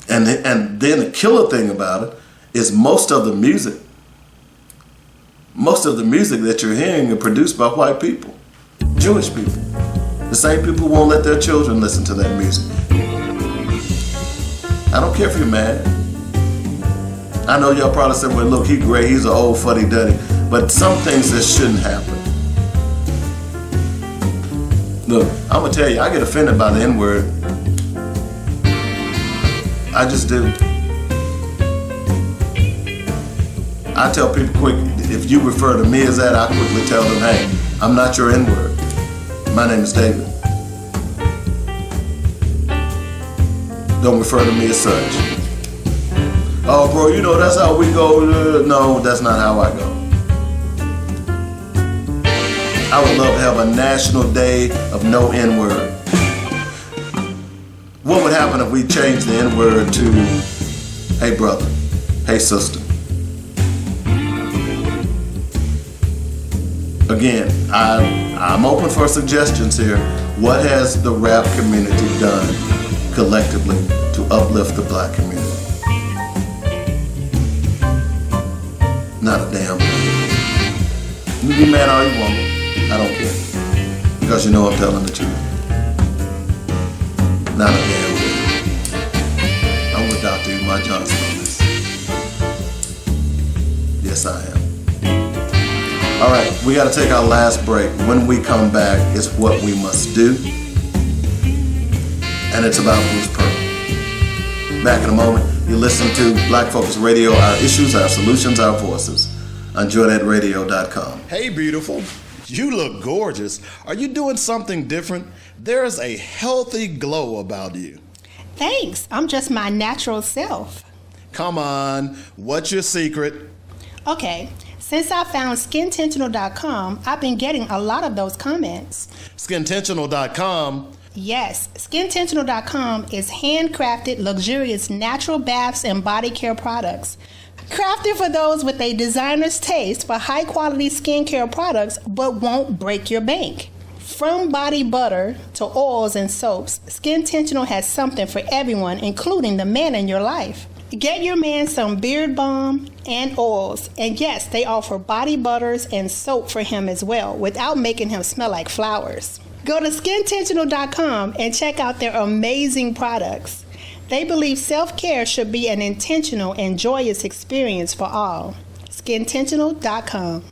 And then the killer thing about it is most of the music that you're hearing are produced by white people, Jewish people. The same people who won't let their children listen to that music. I don't care if you're mad. I know y'all probably said, well, look, he's great, he's an old fuddy-duddy. But some things that shouldn't happen. Look, I'm going to tell you, I get offended by the N-word. I just do. I tell people quick, if you refer to me as that, I quickly tell them, hey, I'm not your N-word. My name is David. Don't refer to me as such. Oh, bro, you know, that's how we go. No, that's not how I go. I would love to have a national day of no N-word. What would happen if we changed the N-word to, hey brother, hey sister? Again, I'm open for suggestions here. What has the rap community done collectively to uplift the black community? Not a damn thing. You be mad all you want. I don't care. Because you know I'm telling the truth. Not a damn thing. I'm with Dr. Umar Johnson on this. Yes, I am. All right, we got to take our last break. When we come back, it's What We Must Do. And it's about Bruce Pearl. Back in a moment, you listen to Black Focus Radio, our issues, our solutions, our voices on JoynetRadio.com. Hey, beautiful. You look gorgeous. Are you doing something different? There's a healthy glow about you. Thanks. I'm just my natural self. Come on. What's your secret? Okay. Since I found SkinTentional.com, I've been getting a lot of those comments. SkinTentional.com? Yes. SkinTentional.com is handcrafted, luxurious natural baths and body care products. Crafted for those with a designer's taste for high-quality skincare products, but won't break your bank. From body butter to oils and soaps, SkinTentional has something for everyone, including the man in your life. Get your man some beard balm and oils. And yes, they offer body butters and soap for him as well, without making him smell like flowers. Go to skintentional.com and check out their amazing products. They believe self-care should be an intentional and joyous experience for all. Skintentional.com.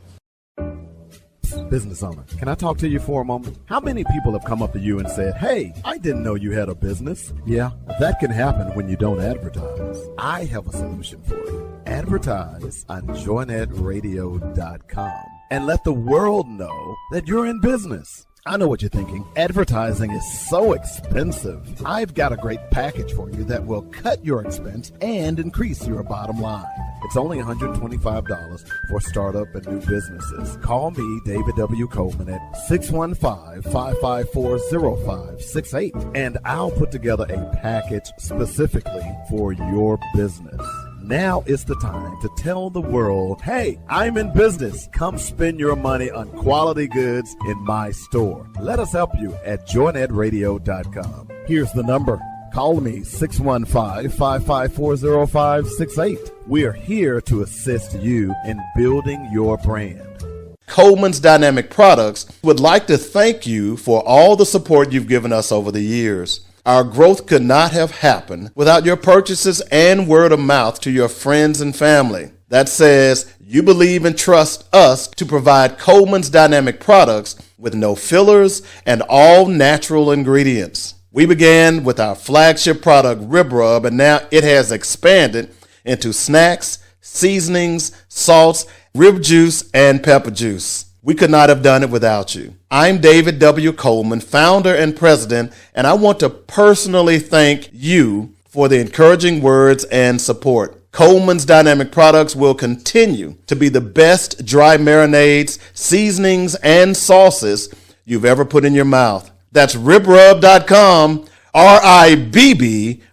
Business owner, can I talk to you for a moment? How many people have come up to you and said, hey, I didn't know you had a business? Yeah, that can happen when you don't advertise. I have a solution for you. Advertise on joynetradio.com and let the world know that you're in business. I know what you're thinking. Advertising is so expensive. I've got a great package for you that will cut your expense and increase your bottom line. It's only $125 for startup and new businesses. Call me, David W. Coleman, at 615-554-0568, and I'll put together a package specifically for your business. Now is the time to tell the world, hey, I'm in business. Come spend your money on quality goods in my store. Let us help you at joynetradio.com. Here's the number. Call me, 615-554-0568. We are here to assist you in building your brand. Coleman's Dynamic Products would like to thank you for all the support you've given us over the years. Our growth could not have happened without your purchases and word of mouth to your friends and family. That says you believe and trust us to provide Coleman's Dynamic Products with no fillers and all natural ingredients. We began with our flagship product, RibbRubb, and now it has expanded into snacks, seasonings, salts, rib juice, and pepper juice. We could not have done it without you. I'm David W. Coleman, founder and president, and I want to personally thank you for the encouraging words and support. Coleman's Dynamic Products will continue to be the best dry marinades, seasonings, and sauces you've ever put in your mouth. That's RibbRubb.com, RibbRubb,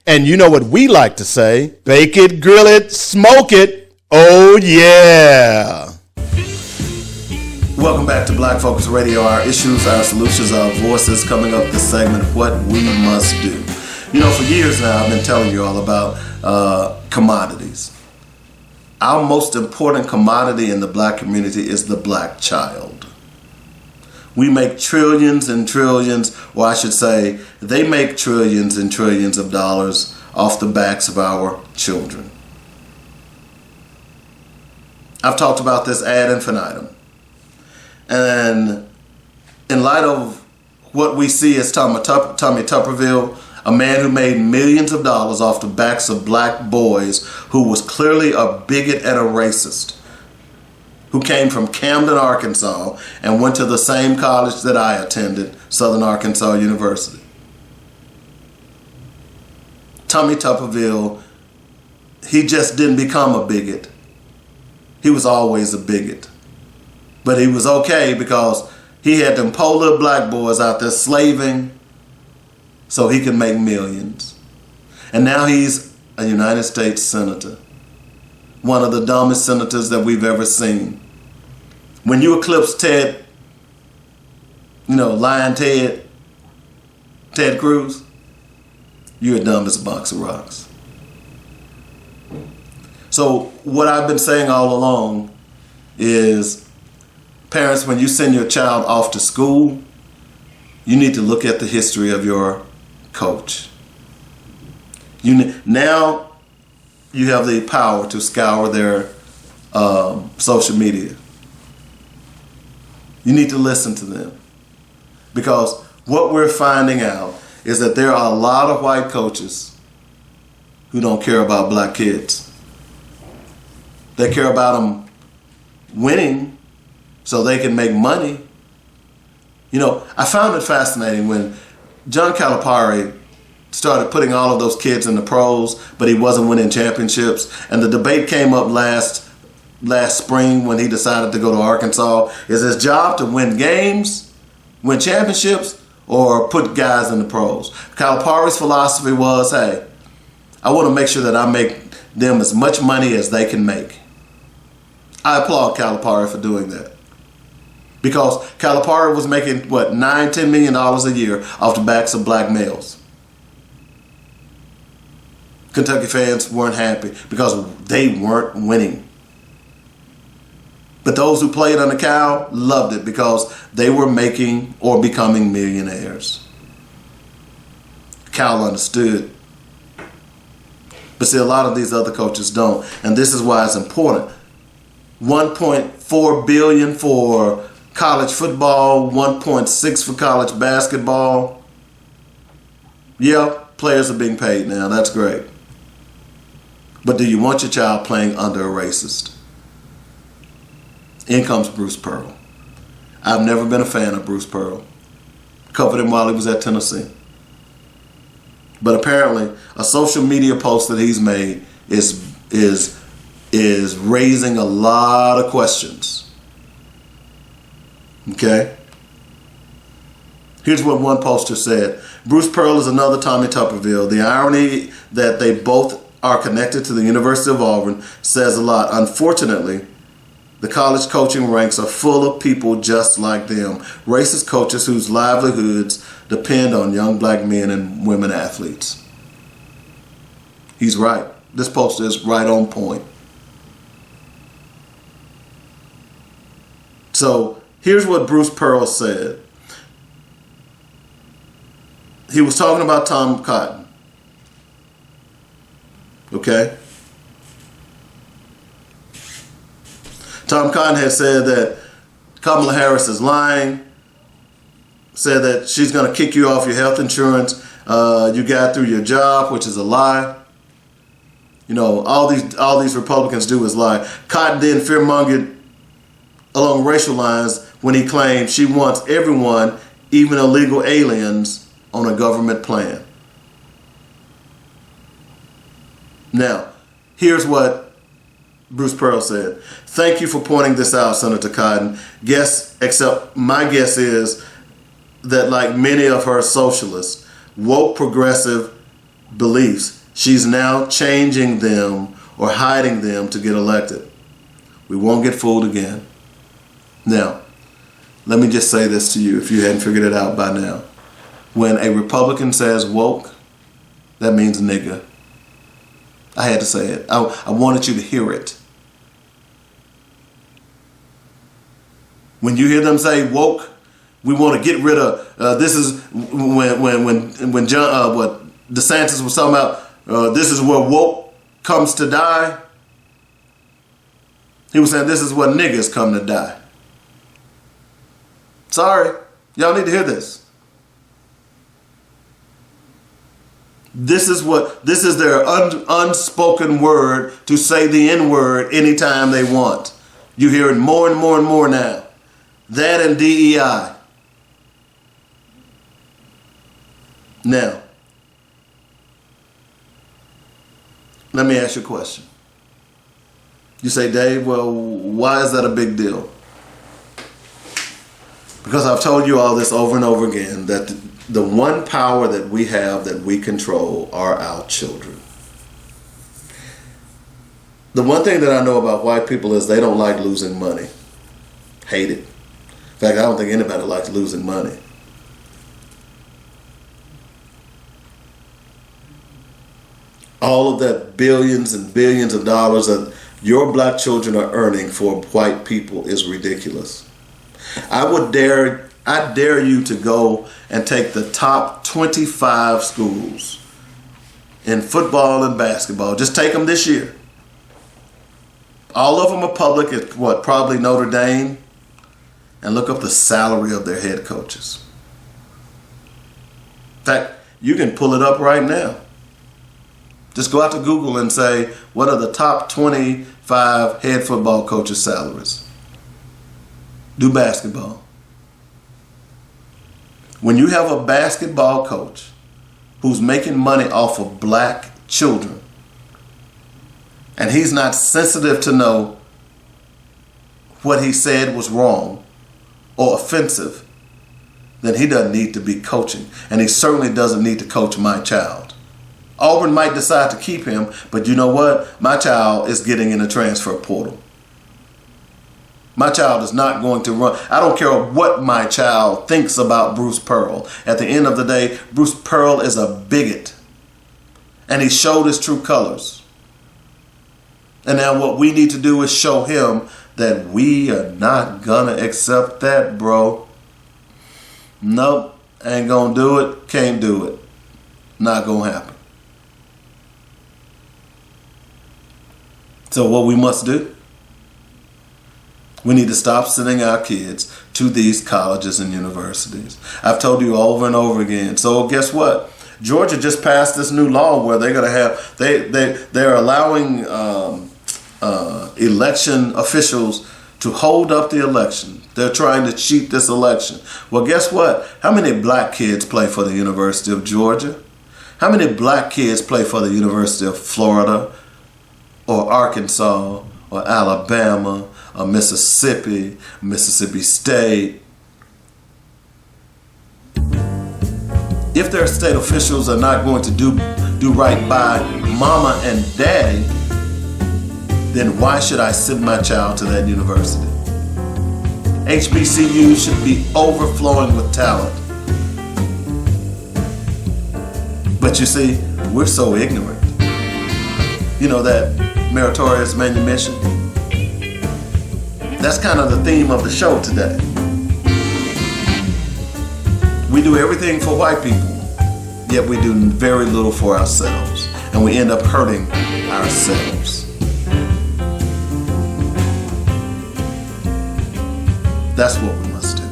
and you know what we like to say, bake it, grill it, smoke it, oh yeah. Welcome back to Black Focus Radio, our issues, our solutions, our voices. Coming up this segment, what we must do. You know, for years now, I've been telling you all about commodities. Our most important commodity in the black community is the black child. We make trillions and trillions, or I should say, they make trillions and trillions of dollars off the backs of our children. I've talked about this ad infinitum. And in light of what we see as Tommy Tuberville, a man who made millions of dollars off the backs of black boys, who was clearly a bigot and a racist, who came from Camden, Arkansas, and went to the same college that I attended, Southern Arkansas University. Tommy Tuberville, he just didn't become a bigot. He was always a bigot. But he was okay because he had them poor little black boys out there slaving so he could make millions. And now he's a United States Senator, one of the dumbest senators that we've ever seen. When you eclipse Ted, Lion Ted Cruz, you're dumb as a box of rocks. So what I've been saying all along is, parents, when you send your child off to school, you need to look at the history of your coach. Now you have the power to scour their social media. You need to listen to them. Because what we're finding out is that there are a lot of white coaches who don't care about black kids. They care about them winning so they can make money. I found it fascinating when John Calipari started putting all of those kids in the pros, but he wasn't winning championships. And the debate came up last spring when he decided to go to Arkansas. Is his job to win games, win championships, or put guys in the pros? Calipari's philosophy was, hey, I want to make sure that I make them as much money as they can make. I applaud Calipari for doing that. Because Calipari was making, $9-10 million a year off the backs of black males. Kentucky fans weren't happy because they weren't winning. But those who played under Cal loved it because they were making or becoming millionaires. Cal understood. But see, a lot of these other coaches don't. And this is why it's important. $1.4 billion for college football, $1.6 for college basketball. Yeah, players are being paid now. That's great. But do you want your child playing under a racist? In comes Bruce Pearl. I've never been a fan of Bruce Pearl. Covered him while he was at Tennessee. But apparently, a social media post that he's made is raising a lot of questions. Okay? Here's what one poster said. Bruce Pearl is another Tommy Tuberville. The irony that they both are connected to the University of Auburn says a lot. Unfortunately, the college coaching ranks are full of people just like them. Racist coaches whose livelihoods depend on young black men and women athletes. He's right. This poster is right on point. So here's what Bruce Pearl said. He was talking about Tom Cotton. Okay? Tom Cotton had said that Kamala Harris is lying, said that she's going to kick you off your health insurance you got through your job, which is a lie. You know, all these Republicans do is lie. Cotton then fearmongered along racial lines when he claimed she wants everyone, even illegal aliens, on a government plan. Now, here's what Bruce Pearl said. Thank you for pointing this out, Senator Cotton. Except my guess is that like many of her socialist, woke progressive beliefs, she's now changing them or hiding them to get elected. We won't get fooled again. Now, let me just say this to you if you hadn't figured it out by now. When a Republican says woke, that means nigga. I had to say it. I wanted you to hear it. When you hear them say woke, we want to get rid of. This is when John DeSantis was talking about. This is where woke comes to die. He was saying this is where niggas come to die. Sorry, y'all need to hear this. This is their unspoken word to say the N-word anytime they want. You hear it more and more and more now. That and DEI. Now, let me ask you a question. You say, Dave, well, why is that a big deal? Because I've told you all this over and over again, that the one power that we have that we control are our children. The one thing that I know about white people is they don't like losing money. Hate it. In fact, I don't think anybody likes losing money. All of that billions and billions of dollars that your black children are earning for white people is ridiculous. I dare you to go and take the top 25 schools in football and basketball. Just take them this year. All of them are public at probably Notre Dame. And look up the salary of their head coaches. In fact, you can pull it up right now. Just go out to Google and say, what are the top 25 head football coaches' salaries? Do basketball. When you have a basketball coach who's making money off of black children, and he's not sensitive to know what he said was wrong or offensive, then he doesn't need to be coaching. And he certainly doesn't need to coach my child. Auburn might decide to keep him, but you know what? My child is getting in the transfer portal. My child is not going to run. I don't care what my child thinks about Bruce Pearl. At the end of the day, Bruce Pearl is a bigot. And he showed his true colors. And now what we need to do is show him that we are not gonna accept that, bro. Nope, ain't gonna do it, can't do it. Not gonna happen. So what we must do? We need to stop sending our kids to these colleges and universities. I've told you over and over again. So guess what? Georgia just passed this new law where they're going to have, they're allowing election officials to hold up the election. They're trying to cheat this election. Well, guess what? How many black kids play for the University of Georgia? How many black kids play for the University of Florida or Arkansas or Alabama or Mississippi, Mississippi State? If their state officials are not going to do right by mama and daddy, then why should I send my child to that university? HBCUs should be overflowing with talent. But you see, we're so ignorant. You know that meritorious manumission? That's kind of the theme of the show today. We do everything for white people, yet we do very little for ourselves, and we end up hurting ourselves. That's what we must do.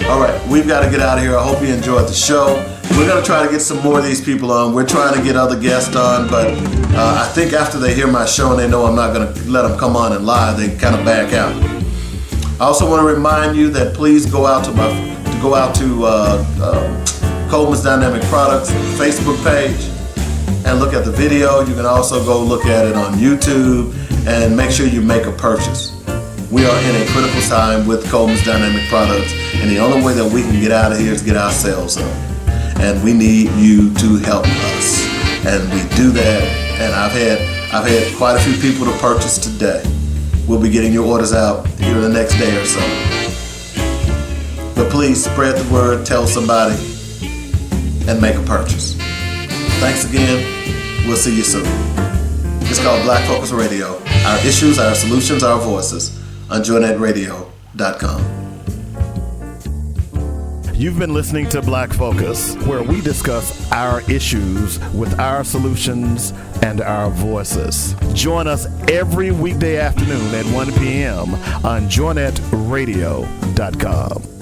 All right, we've got to get out of here. I hope you enjoyed the show. We're going to try to get some more of these people on. We're trying to get other guests on, but I think after they hear my show and they know I'm not going to let them come on and lie, they kind of back out. I also want to remind you that please go out to Coleman's Dynamic Products Facebook page and look at the video. You can also go look at it on YouTube and make sure you make a purchase. We are in a critical time with Coleman's Dynamic Products, and the only way that we can get out of here is get our sales up. And we need you to help us. And we do that, and I've had quite a few people to purchase today. We'll be getting your orders out here in the next day or so. But please spread the word, tell somebody, and make a purchase. Thanks again. We'll see you soon. It's called Black Focus Radio. Our issues, our solutions, our voices on JoyNetRadio.com. You've been listening to Black Focus, where we discuss our issues with our solutions and our voices. Join us every weekday afternoon at 1 p.m. on JoyNetRadio.com.